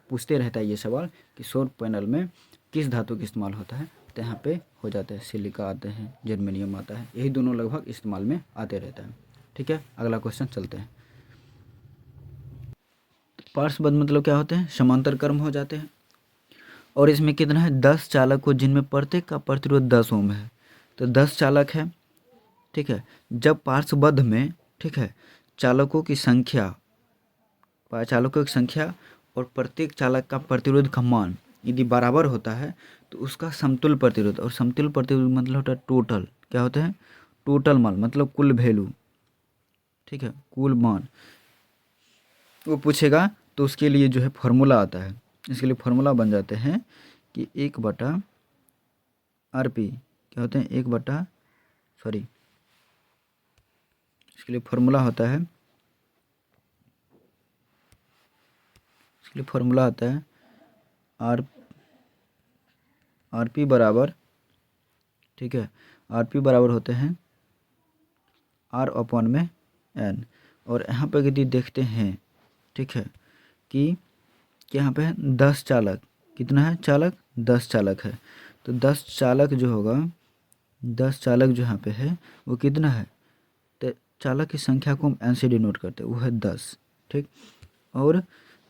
पूछते रहता है ये सवाल कि सौर पैनल में किस धातु का इस्तेमाल होता है, तो यहाँ पे हो जाता है सिलिका आते हैं, जर्मेनियम आता है, यही दोनों लगभग इस्तेमाल में आते रहता है, ठीक है। अगला क्वेश्चन चलते हैं। पार्श्वबद्ध मतलब क्या होते हैं, समांतर क्रम हो जाते हैं। और इसमें कितना है, 10 चालक हो, जिनमें प्रत्येक का प्रतिरोध 10 ओम है। तो 10 चालक है, ठीक है। जब पार्श्वबद्ध में, ठीक है, चालकों की संख्या और प्रत्येक चालक का प्रतिरोध का मान यदि बराबर होता है, तो उसका समतुल्य प्रतिरोध, और समतुल्य प्रतिरोध मतलब होता है टोटल, क्या होता है, टोटल मान मतलब कुल वैल्यू, ठीक है, कुल मान वो पूछेगा। तो उसके लिए जो है फॉर्मूला आता है, इसके लिए फॉर्मूला बन जाते हैं कि 1/RP, क्या होते हैं, इसके लिए फॉर्मूला होता है, इसके लिए फॉर्मूला आता है RP बराबर, ठीक है, RP बराबर होते हैं R/N, और यहाँ पर यदि देखते हैं, ठीक है, कि यहाँ पे है 10 चालक, कितना है चालक, 10 चालक है। तो 10 चालक जो होगा, 10 चालक जो यहाँ पे है वो कितना है, तो चालक की संख्या को हम एन से डिनोट करते हैं, वो है 10, ठीक। और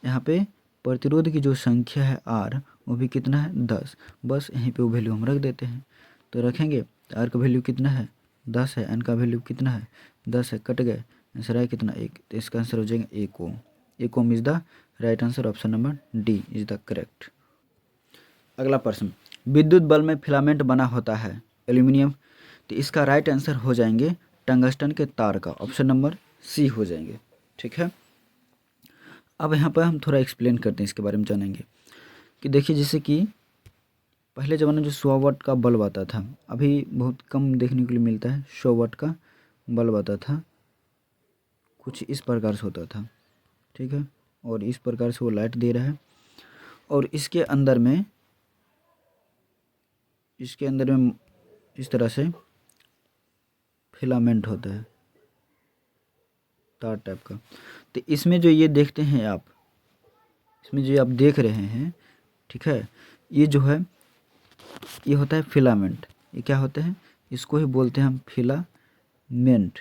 यहाँ पे प्रतिरोध की जो संख्या है आर, वो भी कितना है 10। बस यहीं पे वो वैल्यू हम रख देते हैं। तो रखेंगे तो आर का वैल्यू कितना है 10 है, एन का वैल्यू कितना है 10 है, कट गए, आंसर आया कितना 1। तो इसका आंसर हो जाएगा 1 ohm. 1 ohm is the right answer, option number D is the correct. अगला प्रश्न, विद्युत बल्ब में फिलामेंट बना होता है एल्यूमिनियम, तो इसका राइट आंसर हो जाएंगे टंगस्टन के तार का, ऑप्शन नंबर सी हो जाएंगे, ठीक है। अब यहाँ पर हम थोड़ा एक्सप्लेन करते हैं, इसके बारे में जानेंगे कि देखिए, जैसे कि पहले ज़माने में जो 100 वाट का बल्ब आता था, अभी बहुत कम देखने के लिए मिलता है। 100 वाट का बल्ब आता था, कुछ इस प्रकार से होता था, ठीक है, और इस प्रकार से वो लाइट दे रहा है, और इसके अंदर में इस तरह से फिलामेंट होता है, तार टाइप का। तो इसमें जो ये देखते हैं आप, इसमें जो आप देख रहे हैं, ठीक है, ये जो है ये होता है फिलामेंट। ये क्या होते हैं, इसको ही बोलते हैं हम फिलामेंट।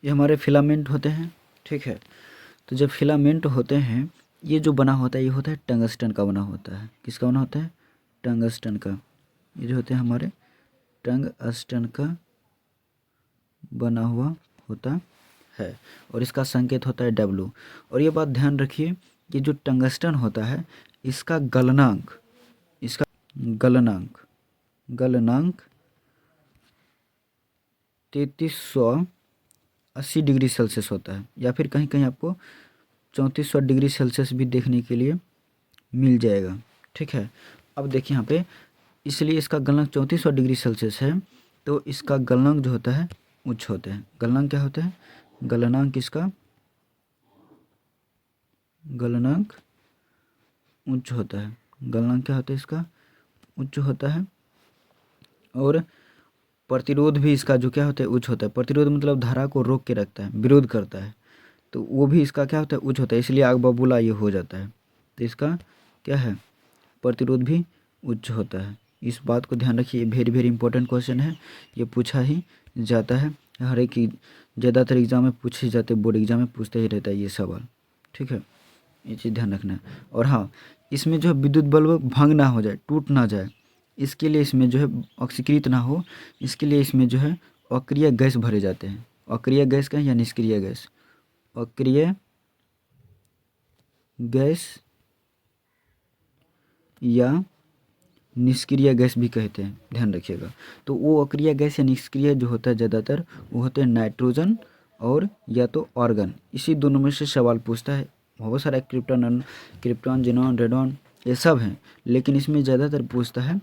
ये हमारे फिलामेंट होते हैं, ठीक है। तो जब फिलामेंट होते हैं, ये जो बना होता है ये होता है टंगस्टन का बना होता है। किसका बना होता है, टंगस्टन का। ये जो होते हैं हमारे टंगस्टन का बना हुआ होता है, और इसका संकेत होता है W। और ये बात ध्यान रखिए कि जो टंगस्टन होता है इसका गलनांक 3380 डिग्री सेल्सियस होता है, या फिर कहीं कहीं आपको 3400 डिग्री सेल्सियस भी देखने के लिए मिल जाएगा, ठीक है। अब देखिए यहाँ पे, इसलिए इसका गलनांक 3400 डिग्री सेल्सियस है, तो इसका गलनांक जो होता है उच्च होते हैं। गलनांक क्या होता है, गलनांक इसका गलनांक उच्च होता है। गलनांक क्या होता है इसका, उच्च होता है। और प्रतिरोध भी इसका जो क्या होता है उच्च होता है। प्रतिरोध मतलब धारा को रोक के रखता है, विरोध करता है, तो वो भी इसका क्या होता है उच्च होता है, इसलिए आग बबूला ये हो जाता है। तो इसका क्या है, प्रतिरोध भी उच्च होता है। इस बात को ध्यान रखिए, वेरी वेरी इंपॉर्टेंट क्वेश्चन है, ये पूछा ही जाता है हर एक, ज़्यादातर एग्जाम में पूछे जाते, बोर्ड एग्जाम में पूछता ही रहता है ये सवाल, ठीक है, ये चीज़ ध्यान रखना है। और हाँ, इसमें जो है विद्युत बल्ब भंग ना हो जाए, टूट ना जाए, इसके लिए इसमें जो है ऑक्सीकृत ना हो, इसके लिए इसमें जो है अक्रिय गैस भरे जाते हैं। अक्रिय गैस का या निष्क्रिय गैस, अक्रिय गैस या निष्क्रिय गैस भी कहते हैं, ध्यान रखिएगा। तो वो अक्रिय गैस या निष्क्रिय जो होता है ज़्यादातर वो होते हैं नाइट्रोजन और या तो आर्गन, इसी दोनों में से सवाल पूछता है। बहुत सारा क्रिप्टॉन, जिनॉन, रेडॉन ये सब हैं, लेकिन इसमें ज़्यादातर पूछता है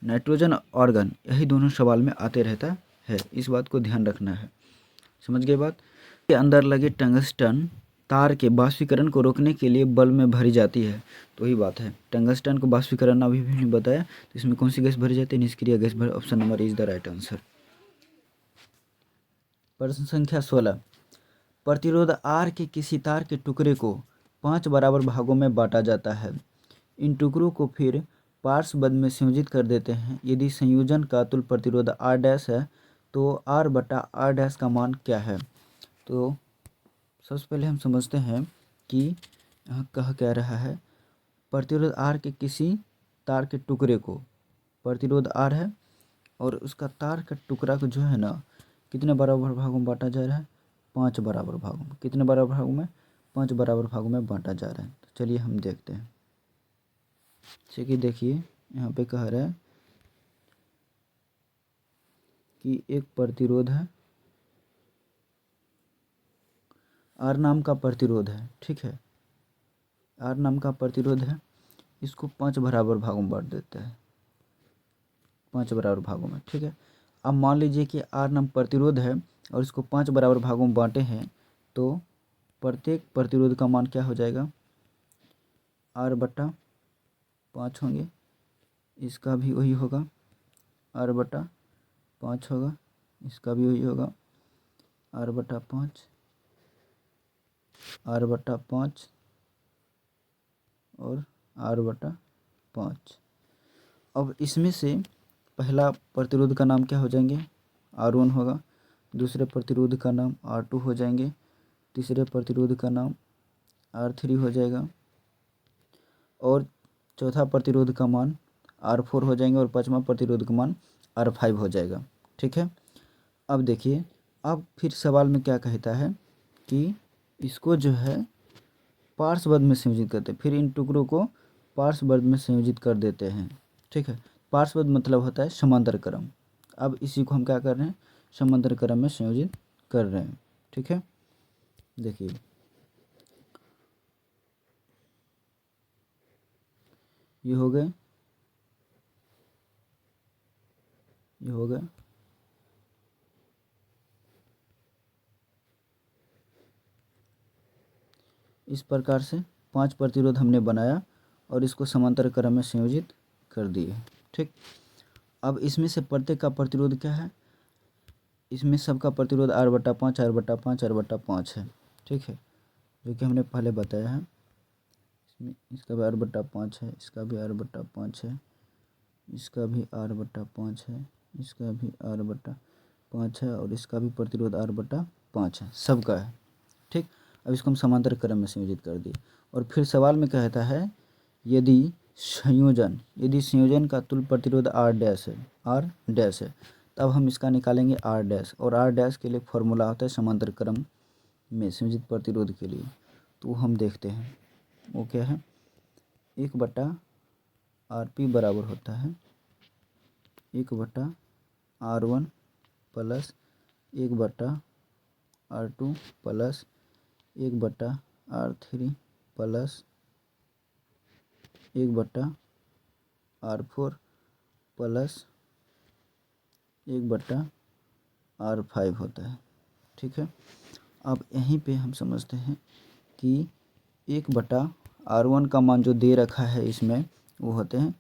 नाइट्रोजन, आर्गन, यही दोनों सवाल में आते रहता है। इस बात को ध्यान रखना है, समझ गए बात। के अंदर लगे टंगस्टन तार के बाष्पीकरण को रोकने के लिए बल्ब में भरी जाती है। तो वही बात है, टंगस्टन को बाष्पीकरण अभी भी नहीं बताया, तो इसमें कौन सी गैस भरी जाती है, निष्क्रिय गैस भरी, option number is the right answer. प्रश्न संख्या 16, प्रतिरोध आर के किसी तार के टुकड़े को 5 बराबर भागों में बांटा जाता है। इन टुकड़ों को फिर पार्श्वबद्ध में संयोजित कर देते हैं। यदि संयोजन का तुल्य प्रतिरोध आर डैश है तो आर बटा आर डैश का मान क्या है। तो सबसे पहले हम समझते हैं कि यहाँ कह क्या रहा है, प्रतिरोध आर के किसी तार के टुकड़े को, प्रतिरोध आर है और उसका तार का टुकड़ा को जो है ना कितने बराबर भागों में बांटा जा रहा है, 5 बराबर भागों में। कितने बराबर भागों में, 5 बराबर भागों में बांटा जा रहा है। तो चलिए हम देखते हैं। जैसे कि देखिए यहाँ पे कह रहा है कि एक प्रतिरोध है, आर नाम का प्रतिरोध है, ठीक है, आर नाम का प्रतिरोध है, इसको 5 बराबर भागों में बांट देता है, 5 बराबर भागों में, ठीक है। अब मान लीजिए कि आर नाम प्रतिरोध है और इसको 5 बराबर भागों में बांटे हैं, तो प्रत्येक प्रतिरोध का मान क्या हो जाएगा, आर बटा 5 होंगे, इसका भी वही होगा, आर बटा 5 होगा, इसका भी वही होगा r/5 r/5 और r/5। अब इसमें से पहला प्रतिरोध का नाम क्या हो जाएंगे, R1 होगा, दूसरे प्रतिरोध का नाम R2 हो जाएंगे, तीसरे प्रतिरोध का नाम R3 हो जाएगा और चौथा प्रतिरोध का मान R4 हो जाएंगे और पांचवा प्रतिरोध का मान R5 हो जाएगा। ठीक है, अब देखिए, अब फिर सवाल में क्या कहता है कि इसको जो है पार्श्वबद्ध में संयोजित करते हैं, फिर इन टुकड़ों को पार्श्वबद्ध में संयोजित कर देते हैं। ठीक है, पार्श्वबद्ध मतलब होता है समांतर क्रम। अब इसी को हम क्या कर रहे हैं, समांतर क्रम में संयोजित कर रहे हैं। ठीक है, देखिए ये हो गए, ये हो गया, इस प्रकार से 5 प्रतिरोध हमने बनाया और इसको समांतर क्रम में संयोजित कर दिए। ठीक, अब इसमें से प्रत्येक का प्रतिरोध क्या है, इसमें सबका प्रतिरोध r/5 r/5 r/5 है। ठीक है, जो कि हमने पहले बताया है। इसमें इसका भी r/5 है, इसका भी r/5 है, इसका भी r/5 है, इसका भी r/5 है और इसका भी प्रतिरोध r/5 है, सबका है। ठीक, अब इसको हम समांतर क्रम में संयोजित कर दिए और फिर सवाल में कहता है यदि संयोजन का तुल्य प्रतिरोध r' है, तब हम इसका निकालेंगे r' और r' के लिए फॉर्मूला होता है समांतर क्रम में संयोजित प्रतिरोध के लिए। तो हम देखते हैं वो क्या है, 1/Rp बराबर होता है 1/R1 plus 1/R2 plus 1/R3 plus 1/R4 plus 1/R5 होता है। ठीक है, अब यहीं पे हम समझते हैं कि 1/R1 का मान जो दे रखा है इसमें वो होते हैं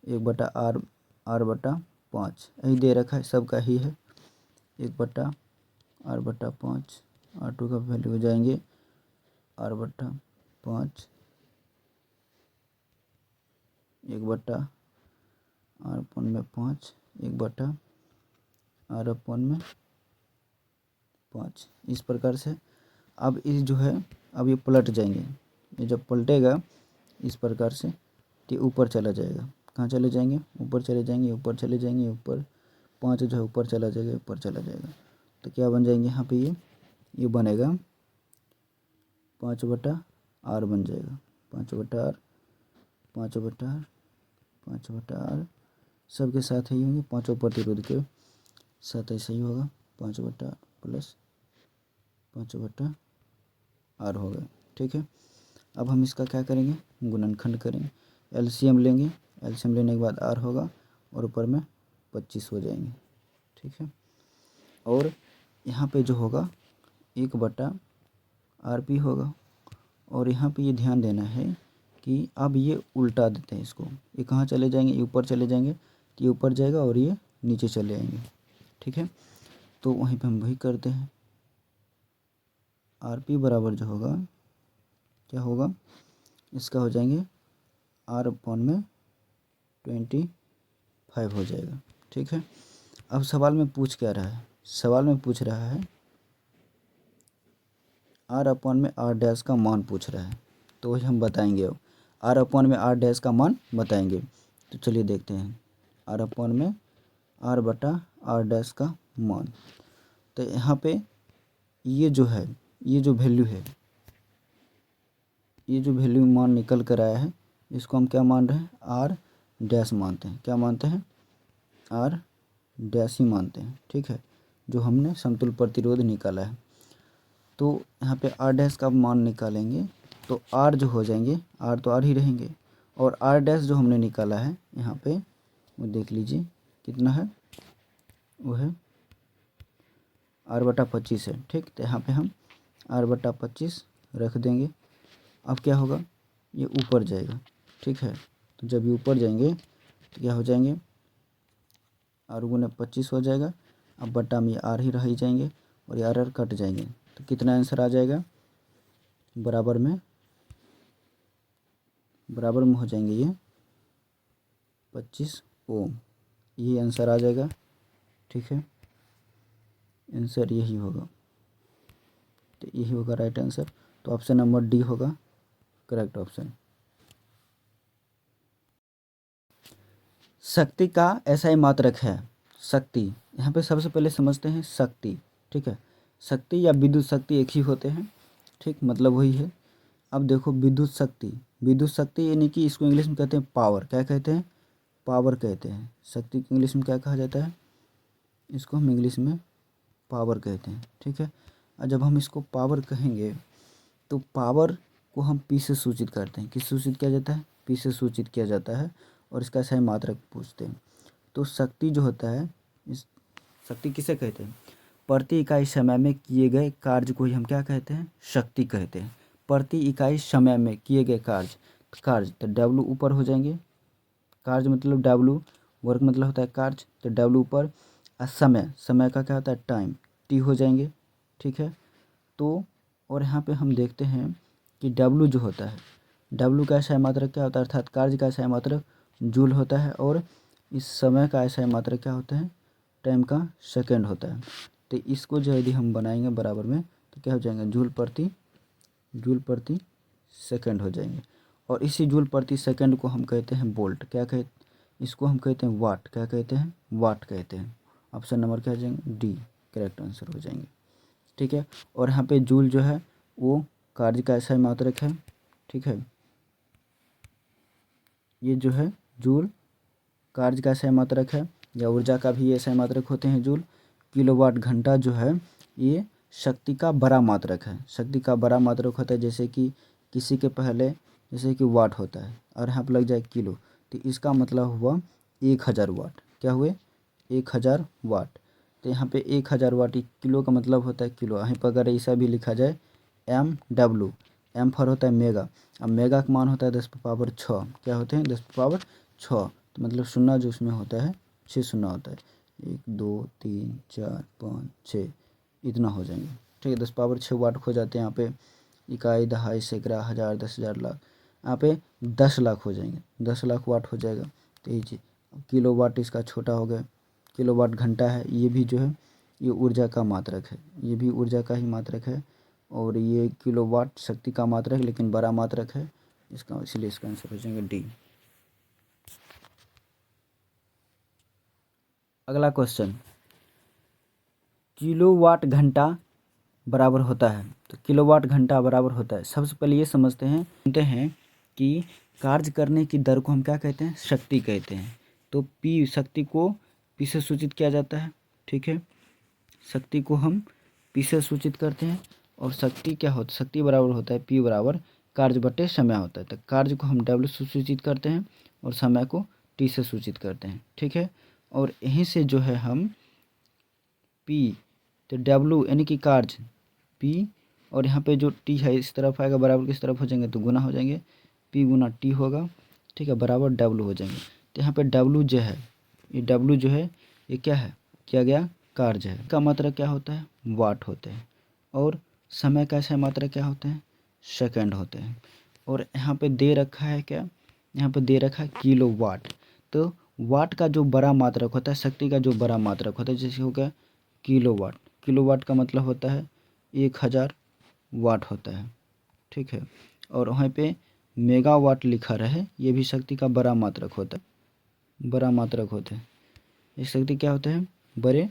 1/R/5, यही दे रखा है, सबका ही है 1/R/5। R2 का वैल्यू हो जाएंगे R/5 1/R/5 में 5 1/R/5। इस प्रकार से अब इस जो है, अब ये पलट जाएंगे, ये जब पलटेगा इस प्रकार से तो ऊपर चला जाएगा। कहाँ चले जाएंगे, ऊपर चले जाएंगे, ऊपर चले जाएंगे, ऊपर 5 जो है ऊपर चला जाएगा, ऊपर चला जाएगा। तो क्या बन जाएंगे यहाँ पे, ये बनेगा 5/R बन जाएगा, 5/R 5/R 5/R सबके साथ ही होंगे, पाँचों प्रतिरोध के साथ ऐसा ही होगा, 5/R प्लस 5/R हो गया। ठीक है, अब हम इसका क्या करेंगे, गुणनखंड करेंगे, एलसीएम लेंगे, एलसीएम लेने के बाद R होगा और ऊपर में 25 हो जाएंगे। ठीक है, और यहाँ पे जो होगा 1/RP होगा और यहाँ पे ये ध्यान देना है कि अब ये उल्टा देते हैं इसको, ये कहाँ चले जाएंगे, ये ऊपर चले जाएंगे, तो ये ऊपर जाएगा और ये नीचे चले आएंगे। ठीक है, तो वहीं पे हम वही करते हैं, RP बराबर जो होगा क्या होगा, इसका हो जाएंगे R/25 हो जाएगा। ठीक है, अब सवाल में पूछ क्या रहा है, सवाल में पूछ रहा है R/R' का मान पूछ रहा है, तो वही हम बताएंगे। अब R/R' का मान बताएंगे, तो चलिए देखते हैं R/R' का मान। तो यहाँ पे ये जो है, ये जो वैल्यू है, ये जो वैल्यू मान निकल कर आया है, इसको हम क्या मान रहे हैं, R' मानते हैं। क्या मानते हैं, R' ही मानते हैं। ठीक है, जो हमने समतुल्य प्रतिरोध निकाला है, तो यहाँ पे R' का मान निकालेंगे तो R जो हो जाएंगे, R तो R ही रहेंगे, और R' जो हमने निकाला है यहाँ पे वो देख लीजिए कितना है, वो है R/25 है। ठीक, तो यहाँ पे हम R/25 रख देंगे। अब क्या होगा, ये ऊपर जाएगा। ठीक है, तो जब ये ऊपर जाएंगे तो क्या हो जाएंगे, R × 25 हो जाएगा अब बट्टा में आर ही रह ही जाएंगे और ये आर कट जाएंगे, तो कितना आंसर आ जाएगा, बराबर में हो जाएंगे ये 25 ओम, ये आंसर आ जाएगा। ठीक है, आंसर यही होगा, तो यही होगा राइट आंसर। तो ऑप्शन नंबर डी होगा करेक्ट ऑप्शन। शक्ति का ऐसा ही मात्रक है, शक्ति यहाँ पे सबसे पहले समझते हैं शक्ति। ठीक है, शक्ति या विद्युत शक्ति एक ही होते हैं, ठीक, मतलब वही है। अब देखो विद्युत शक्ति यानी कि इसको इंग्लिश में कहते हैं पावर, क्या कहते हैं, पावर कहते हैं। शक्ति को इंग्लिश में क्या कहा जाता है, इसको हम इंग्लिश में पावर कहते हैं। ठीक है, और जब हम इसको पावर कहेंगे तो पावर को हम पी से सूचित करते हैं, किस सूचित किया जाता है, पी से सूचित किया जाता है, और इसका सही मात्रक पूछते हैं। तो शक्ति जो होता है, इस शक्ति किसे कहते हैं, प्रति इकाई समय में किए गए कार्य को ही हम क्या कहते हैं, शक्ति कहते हैं। प्रति इकाई समय में किए गए कार्य तो डब्लू ऊपर हो जाएंगे, कार्य मतलब डब्लू, वर्क मतलब होता है कार्य, तो डब्लू ऊपर, और समय का क्या होता है टाइम, टी हो जाएंगे। ठीक है, तो और यहाँ पे हम देखते हैं कि डब्लू जो होता है, डब्लू का सही मात्रक क्या होता है, अर्थात कार्य का सही मात्रक जूल होता है, और इस समय का सही मात्रक क्या होता है, टाइम का सेकंड होता है। तो इसको जो यदि हम बनाएंगे बराबर में तो क्या हो जाएंगे, जूल प्रति सेकंड हो जाएंगे। और इसी जूल प्रति सेकंड को हम कहते हैं वोल्ट, क्या कहते, इसको हम कहते हैं वाट, क्या कहते हैं, वाट कहते हैं। ऑप्शन नंबर क्या हो जाएंगे, डी करेक्ट आंसर हो जाएंगे। ठीक है, और यहाँ पे जूल जो है वो कार्य का ऐसा ही मात्रक है। ठीक है, ये जो है जूल कार्य का ऐसा ही मात्रक है, या ऊर्जा का भी ऐसा ही मात्रक होते हैं जूल। किलोवाट घंटा जो है ये शक्ति का बड़ा मात्रक है, शक्ति का बड़ा मात्रक होता है। जैसे कि किसी के पहले जैसे कि वाट होता है और यहाँ पर लग जाए किलो, तो इसका मतलब हुआ 1000 वाट, क्या हुए 1000 वाट। तो यहाँ पे 1000 वाट, किलो का मतलब होता है किलो। यहाँ पर अगर ऐसा भी लिखा जाए एम डब्लू, एम फॉर होता है मेगा, अब मेगा का मान होता है 10⁻6, क्या होते हैं 10⁻6, तो मतलब शून्य जो उसमें होता है 6 शून्य होता है, 1 2 3 4 5 6 इतना हो जाएंगे। ठीक है, 10⁻6 वाट हो जाते हैं। यहाँ पे इकाई, दहाई, सैकड़ा, हज़ार, 10,000, लाख, यहाँ पे 10 लाख हो जाएंगे, 10 लाख वाट हो जाएगा। तो ये चीज़, किलो वाट इसका छोटा हो गया, किलो वाट घंटा है, ये भी जो है ये ऊर्जा का मात्रक है, ये भी ऊर्जा का ही मात्रक है, और ये किलो वाट शक्ति का मात्रक लेकिन बड़ा मात्रक है इसका, इसलिए इसका आंसर हो जाएगा डी। अगला क्वेश्चन, किलोवाट घंटा बराबर होता है, तो किलोवाट घंटा बराबर होता है, सबसे पहले ये समझते हैं कि कार्य करने की दर को हम क्या कहते हैं, शक्ति कहते हैं। तो पी, शक्ति को पी से सूचित किया जाता है। ठीक है, शक्ति को हम पी से सूचित करते हैं, और शक्ति क्या होता है, शक्ति बराबर होता है पी बराबर कार्य बटे समय होता है। तो कार्य को हम डब्ल्यू से सूचित करते हैं और समय को टी से सूचित करते हैं। ठीक है, और यहीं से जो है हम पी, तो डब्ल्यू यानी कि कार्य पी, और यहाँ पे जो टी है इस तरफ आएगा, बराबर किस तरफ हो जाएंगे, तो गुना हो जाएंगे, पी गुना टी होगा। ठीक है, बराबर डब्ल्यू हो जाएंगे। तो यहाँ पे डब्ल्यू जो है, ये डब्ल्यू जो है ये क्या है, किया गया कार्य है, का मात्रा क्या होता है, वाट होते हैं, और समय का ऐसा मात्रा क्या होते हैं, सेकंड होते हैं। और यहाँ पे दे रखा है क्या, यहाँ पे दे रखा है किलो वाट। तो वाट का जो बड़ा मात्रक होता है, शक्ति का जो बड़ा मात्रक होता है, जैसे हो गया किलोवाट, किलोवाट का मतलब होता है 1000 वाट होता है। ठीक है, और वहाँ पे मेगावाट लिखा रहे, ये भी शक्ति का बड़ा मात्रक होता है, बड़ा मात्रक होते हैं। ये शक्ति क्या होते हैं, बड़े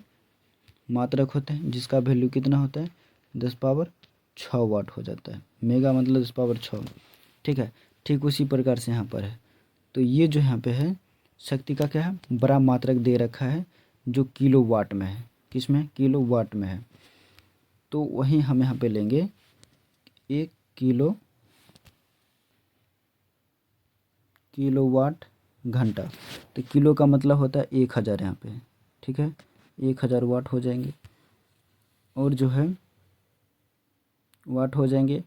मात्रक होते हैं, जिसका वैल्यू कितना होता है 10⁻6 वाट हो जाता है। मेगा मतलब 10⁻6। ठीक है, ठीक उसी प्रकार से यहाँ पर है। तो ये जो यहाँ पे है शक्ति का क्या है, बड़ा मात्रक दे रखा है, जो किलो वाट में है, किस में, किलो वाट में है। तो वहीं हम यहाँ पे लेंगे 1 किलोवाट घंटा, तो किलो का मतलब होता है 1000 यहाँ पे। ठीक है, 1000 वाट हो जाएंगे, और जो है वाट हो जाएंगे,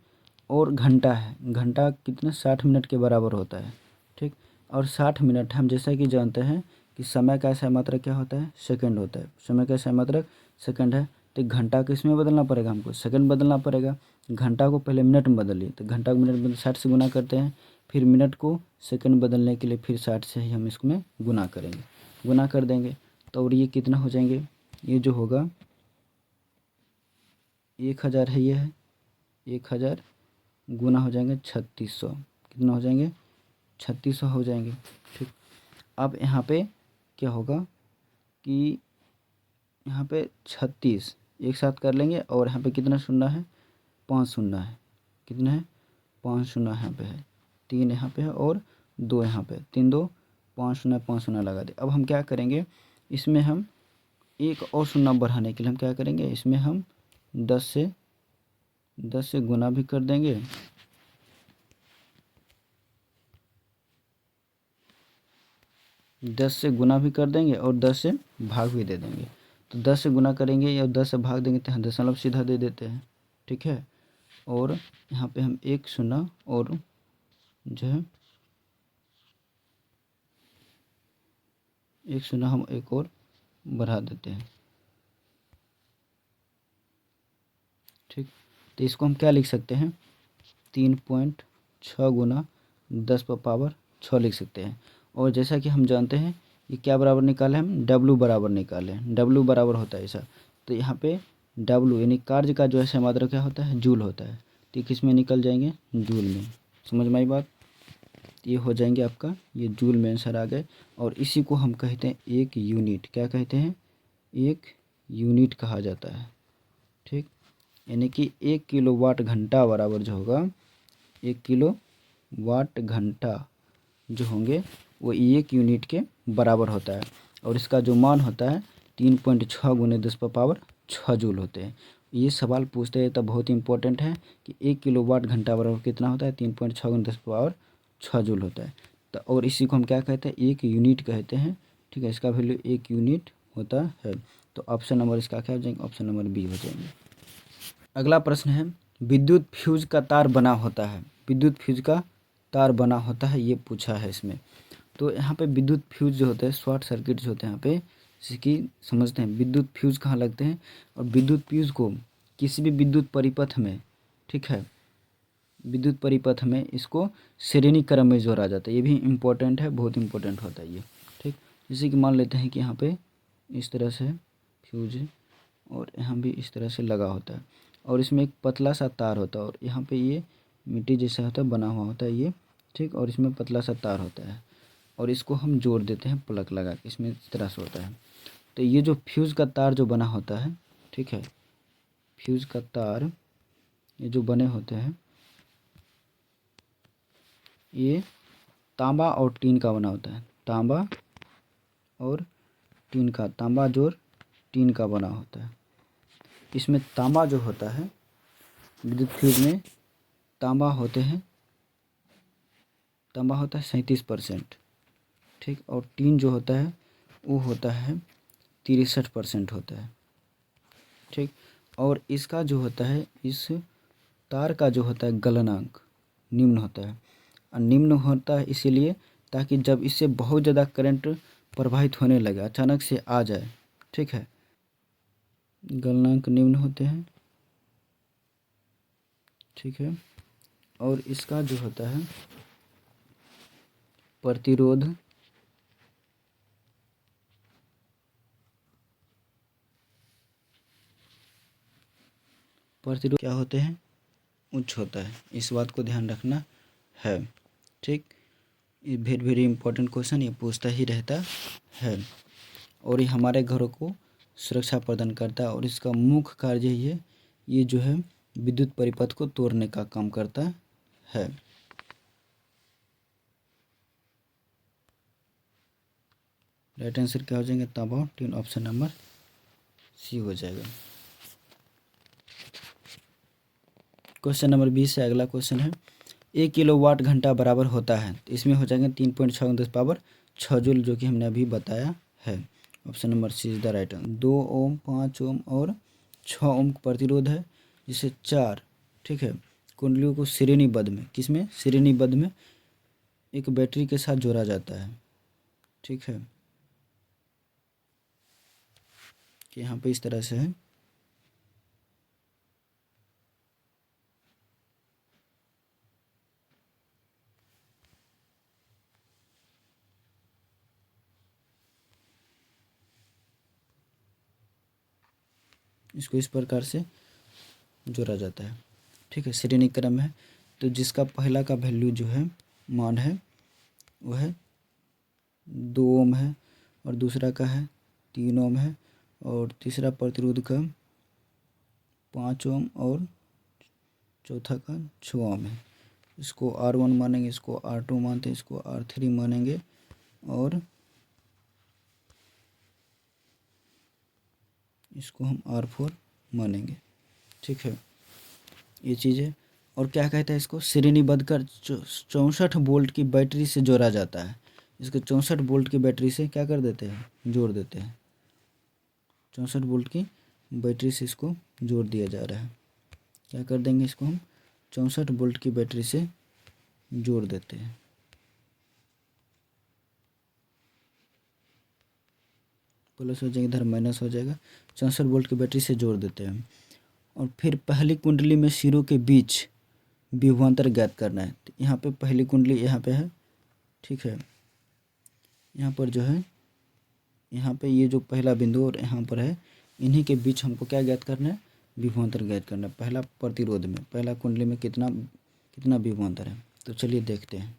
और घंटा है, घंटा कितना 60 मिनट के बराबर होता है। ठीक, और 60 मिनट हम जैसा कि जानते हैं कि कि समय का SI मात्रक क्या होता है, सेकंड होता है। समय का SI मात्रक सेकंड है, तो घंटा को इसमें बदलना पड़ेगा, हमको सेकंड बदलना पड़ेगा। घंटा को पहले मिनट में बदलिए, तो घंटा को मिनट में 60 से गुना करते हैं, फिर मिनट को सेकंड बदलने के लिए फिर 60 से ही हम इसमें गुना करेंगे, गुना कर देंगे। तो और ये कितना हो जाएंगे, ये जो होगा 1000 है, ये है 1000 गुना हो जाएंगे 3600, कितना हो जाएंगे 3600 हो जाएंगे। ठीक, अब यहाँ पे क्या होगा कि यहाँ पे 36 एक साथ कर लेंगे, और यहाँ पे कितना शून्य है, 5 शून्य है, कितना है 5 शून्य यहाँ पे है, 3 यहाँ पे है और 2 यहाँ पे, 3 2 5 शून्य लगा दे। अब हम क्या करेंगे, इसमें हम एक और शून्य बढ़ाने के लिए हम क्या करेंगे, इसमें हम 10 से गुना भी कर देंगे, और 10 से भाग भी दे देंगे। तो 10 से गुना करेंगे या 10 से भाग देंगे तो यहाँ दशमलव सीधा दे देते हैं। ठीक है, और यहाँ पे हम एक शून्य और जो है एक शून्य हम एक और बढ़ा देते हैं। ठीक, तो इसको हम क्या लिख सकते हैं, 3.6 गुना 10 पर पावर 6 लिख सकते हैं। और जैसा कि हम जानते हैं ये क्या बराबर निकाले, हम W बराबर निकाले, W बराबर होता है ऐसा। तो यहाँ पे W यानी कार्य का जो है मात्रा क्या होता है, जूल होता है। तो किस में निकल जाएंगे, जूल में। समझ में आई बात, ये हो जाएंगे आपका, ये जूल में आंसर आ गए। और इसी को हम कहते हैं एक यूनिट, क्या कहते हैं, एक यूनिट कहा जाता है। ठीक, यानी कि 1 किलोवाट घंटा बराबर जो होगा, 1 किलोवाट घंटा जो होंगे वो 1 यूनिट के बराबर होता है। और इसका जो मान होता है 3.6 गुने 10 पर पावर 6 जूल होते हैं। ये सवाल पूछते हैं तब बहुत इंपॉर्टेंट है कि 1 किलोवाट घंटा बराबर कितना होता है, 3.6 गुने 10 पर पावर 6 जूल होता है। तो और इसी को हम क्या कहते हैं, एक यूनिट कहते हैं। ठीक है, इसका वैल्यू 1 यूनिट होता है। तो ऑप्शन नंबर इसका क्या हो जाएंगे, ऑप्शन नंबर बी हो जाएंगे। अगला प्रश्न है, विद्युत फ्यूज का तार बना होता है, विद्युत फ्यूज का तार बना होता है, ये पूछा है इसमें। तो यहाँ पे विद्युत फ्यूज जो होते हैं, शॉर्ट सर्किट जो होते हैं, यहाँ पे इसकी समझते हैं विद्युत फ्यूज कहाँ लगते हैं। और विद्युत फ्यूज को किसी भी विद्युत परिपथ में, ठीक है, विद्युत परिपथ में इसको श्रेणी क्रम में जोड़ा जाता है। ये भी इम्पोर्टेंट है, बहुत इम्पोर्टेंट होता है ये। ठीक, जैसे कि मान लेते हैं कि यहाँ पे इस तरह से फ्यूज और यहाँ भी इस तरह से लगा होता है, और इसमें एक पतला सा तार होता है, और यहाँ पे ये मिट्टी जैसा होता है, बना हुआ होता है ये। ठीक, और इसमें पतला सा तार होता है, और इसको हम जोड़ देते हैं प्लग लगा के, इसमें इस तरह से होता है। तो ये जो फ्यूज़ का तार जो बना होता है, ठीक है, फ्यूज़ का तार ये जो बने होते हैं, ये तांबा और टीन का बना होता है, तांबा और टीन का, तांबा जोड़ टीन का बना होता है। इसमें तांबा जो होता है, विद्युत फ्यूज में तांबा होते हैं, तांबा होता है 37%। ठीक, और टीन जो होता है वो होता है 63% होता है। ठीक, और इसका जो होता है, इस तार का जो होता है गलनांक निम्न होता है। और निम्न होता है इसीलिए ताकि जब इससे बहुत ज़्यादा करंट प्रवाहित होने लगे, अचानक से आ जाए, ठीक है, गलनांक निम्न होते हैं। ठीक है, और इसका जो होता है प्रतिरोध क्या होते हैं, उच्च होता है। इस बात को ध्यान रखना है। ठीक, ये वेरी वेरी इंपॉर्टेंट क्वेश्चन, ये पूछता ही रहता है, और ये हमारे घरों को सुरक्षा प्रदान करता है। और इसका मुख्य कार्य यही है, ये जो है विद्युत परिपथ को तोड़ने का काम करता है। राइट आंसर क्या हो जाएंगे, तांबा टीन, ऑप्शन नंबर सी हो जाएगा। क्वेश्चन नंबर 20 से अगला क्वेश्चन है, 1 किलोवाट घंटा बराबर होता है, तो इसमें हो जाएंगे 3.6 10 पावर 6 जूल, जो कि हमने अभी बताया है। Option number C is the right answer. 2 ohm, 5 ohm और 6 ओम प्रतिरोध है, जिसे 4, ठीक है, कुंडलियों को श्रेणीबद्ध में, किसमें, श्रेणीबद्ध में एक बैटरी के साथ जोड़ा जाता है। ठीक है, कि यहाँ पे इस तरह से है। इसको इस प्रकार से जोड़ा जाता है। ठीक है, श्रेणी क्रम है। तो जिसका पहला का वैल्यू जो है मान है वो है 2 ओम है, और दूसरा का है 3 ओम है, और तीसरा प्रतिरोध का 5 ओम, और चौथा का 6 ओम है। इसको R1 मानेंगे, इसको R2 मानते हैं, इसको R3 मानेंगे, और इसको हम R4 मानेंगे। ठीक है, ये चीज़ है। और क्या कहता है, इसको श्रेणीबद्ध कर 64 वोल्ट की बैटरी से जोड़ा जाता है। इसको 64 वोल्ट की बैटरी से क्या कर देते हैं, जोड़ देते हैं। 64 वोल्ट की बैटरी से इसको जोड़ दिया जा रहा है। क्या कर देंगे, इसको हम 64 वोल्ट की बैटरी से जोड़ देते हैं। प्लस हो जाएगा, इधर माइनस हो जाएगा। 64 वोल्ट की बैटरी से जोड़ देते हैं। और फिर पहली कुंडली में सिरों के बीच विभवांतर ज्ञात करना है। तो यहाँ पे पहली कुंडली यहाँ पे है। ठीक है, यहाँ पर जो है, यहाँ पे ये जो पहला बिंदु और यहाँ पर है, इन्हीं के बीच हमको क्या ज्ञात करना है, विभवांतर ज्ञात करना है। पहला प्रतिरोध में, पहला कुंडली में कितना कितना विभवांतर है। तो चलिए देखते हैं।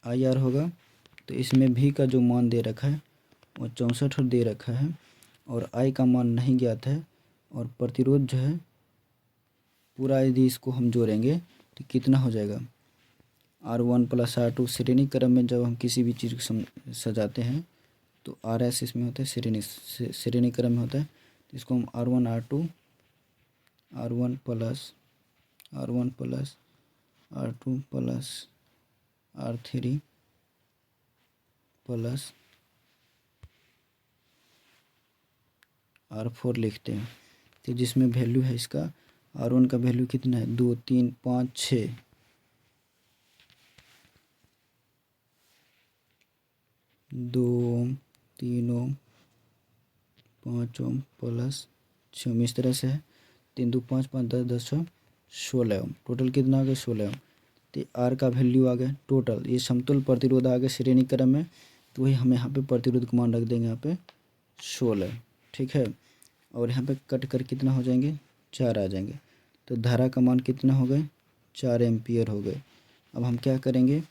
IR होगा, तो इसमें भी का जो मान दे रखा है वो 64 दे रखा है, और I का मान नहीं ज्ञात है, और प्रतिरोध जो है पूरा यदि इसको हम जोड़ेंगे तो कितना हो जाएगा, R1 + R2। श्रेणी क्रम में जब हम किसी भी चीज़ को सजाते हैं तो RS इसमें होता है, श्रेणी क्रम में होता है। तो इसको हम R1 R2 R1 + R2 + R3 + R4 लिखते हैं। तो जिसमें वैल्यू है इसका, R1 का वैल्यू कितना है, 2 3 5 6, 2 ओम, 3 ओम, 5 ओम + 6 ओम, इस तरह से है। 3 2 5 5 10 10 16 ओम, टोटल कितना आ गया, 16 ओम। तो R का वैल्यू आ गया टोटल। ये समतुल्य प्रतिरोध आ गया श्रेणी क्रम में, तो वही हम यहाँ पे प्रतिरोध का मान रख देंगे यहाँ पे 16। ठीक है, और यहाँ पे कट कर कितना हो जाएंगे, 4 आ जाएंगे। तो धारा का मान कितना हो गए, 4 एम्पियर हो गए। अब हम क्या करेंगे,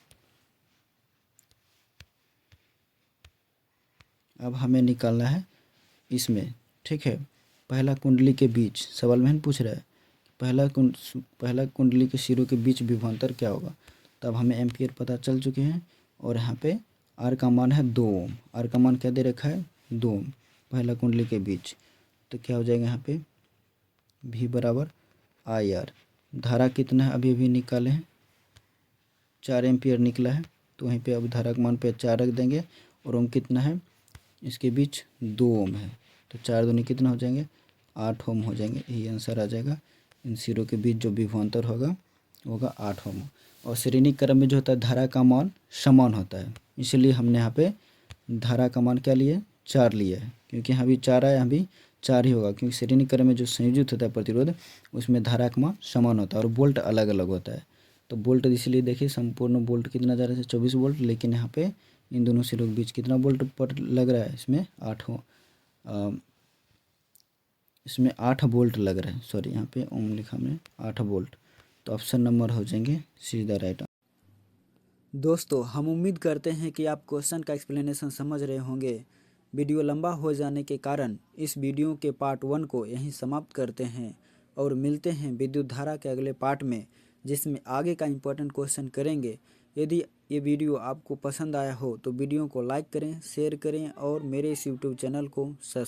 अब हमें निकालना है इसमें। ठीक है, पहला कुंडली के बीच, सवाल में पूछ रहा है पहला कुंडली के सिरों के बीच विभवांतर क्या होगा। तब हमें एम्पियर पता चल चुके हैं, और यहाँ पे R का मान है 2 ओम। R का मान क्या दे रखा है, 2 ओम, पहला कुंडली के बीच। तो क्या हो जाएगा यहाँ पे, V = IR। धारा कितना है अभी निकाले हैं, 4 एम्पियर निकला है। तो वहीं पे अब धारा के मान पे 4 रख देंगे, और ओम कितना है, इसके बीच 2 ओम है। तो 4 दूनी कितना हो जाएंगे, 8 ओम हो जाएंगे। यही आंसर आ जाएगा। इन सिरों के बीच जो विभवांतर होगा 8 ओम। और श्रेणी क्रम में जो होता है धारा का मान समान होता है, इसलिए हमने यहाँ पे धारा का मान क्या लिए, 4 लिया है। क्योंकि यहाँ भी 4 है, यहाँ भी 4 ही होगा, क्योंकि श्रेणी क्रम में जो संयोजित होता है प्रतिरोध, उसमें धारा का मान समान होता है और वोल्ट अलग अलग होता है। तो वोल्ट इसलिए देखिए, संपूर्ण वोल्ट कितना जा रहा है, 24 वोल्ट, लेकिन यहाँ पे इन दोनों सिरों के बीच कितना वोल्ट पर लग रहा है, इसमें 8 वोल्ट लग रहा है। सॉरी, यहाँ पे ओम लिखा हमने, 8 वोल्ट। तो ऑप्शन नंबर हो जाएंगे सीधा राइट। दोस्तों, हम उम्मीद करते हैं कि आप क्वेश्चन का एक्सप्लेनेशन समझ रहे होंगे। वीडियो लंबा हो जाने के कारण इस वीडियो के पार्ट 1 को यहीं समाप्त करते हैं, और मिलते हैं विद्युत धारा के अगले पार्ट में, जिसमें आगे का इम्पोर्टेंट क्वेश्चन करेंगे। यदि ये वीडियो आपको पसंद आया हो तो वीडियो को लाइक करें, शेयर करें, और मेरे इस यूट्यूब चैनल को सब्सक्राइब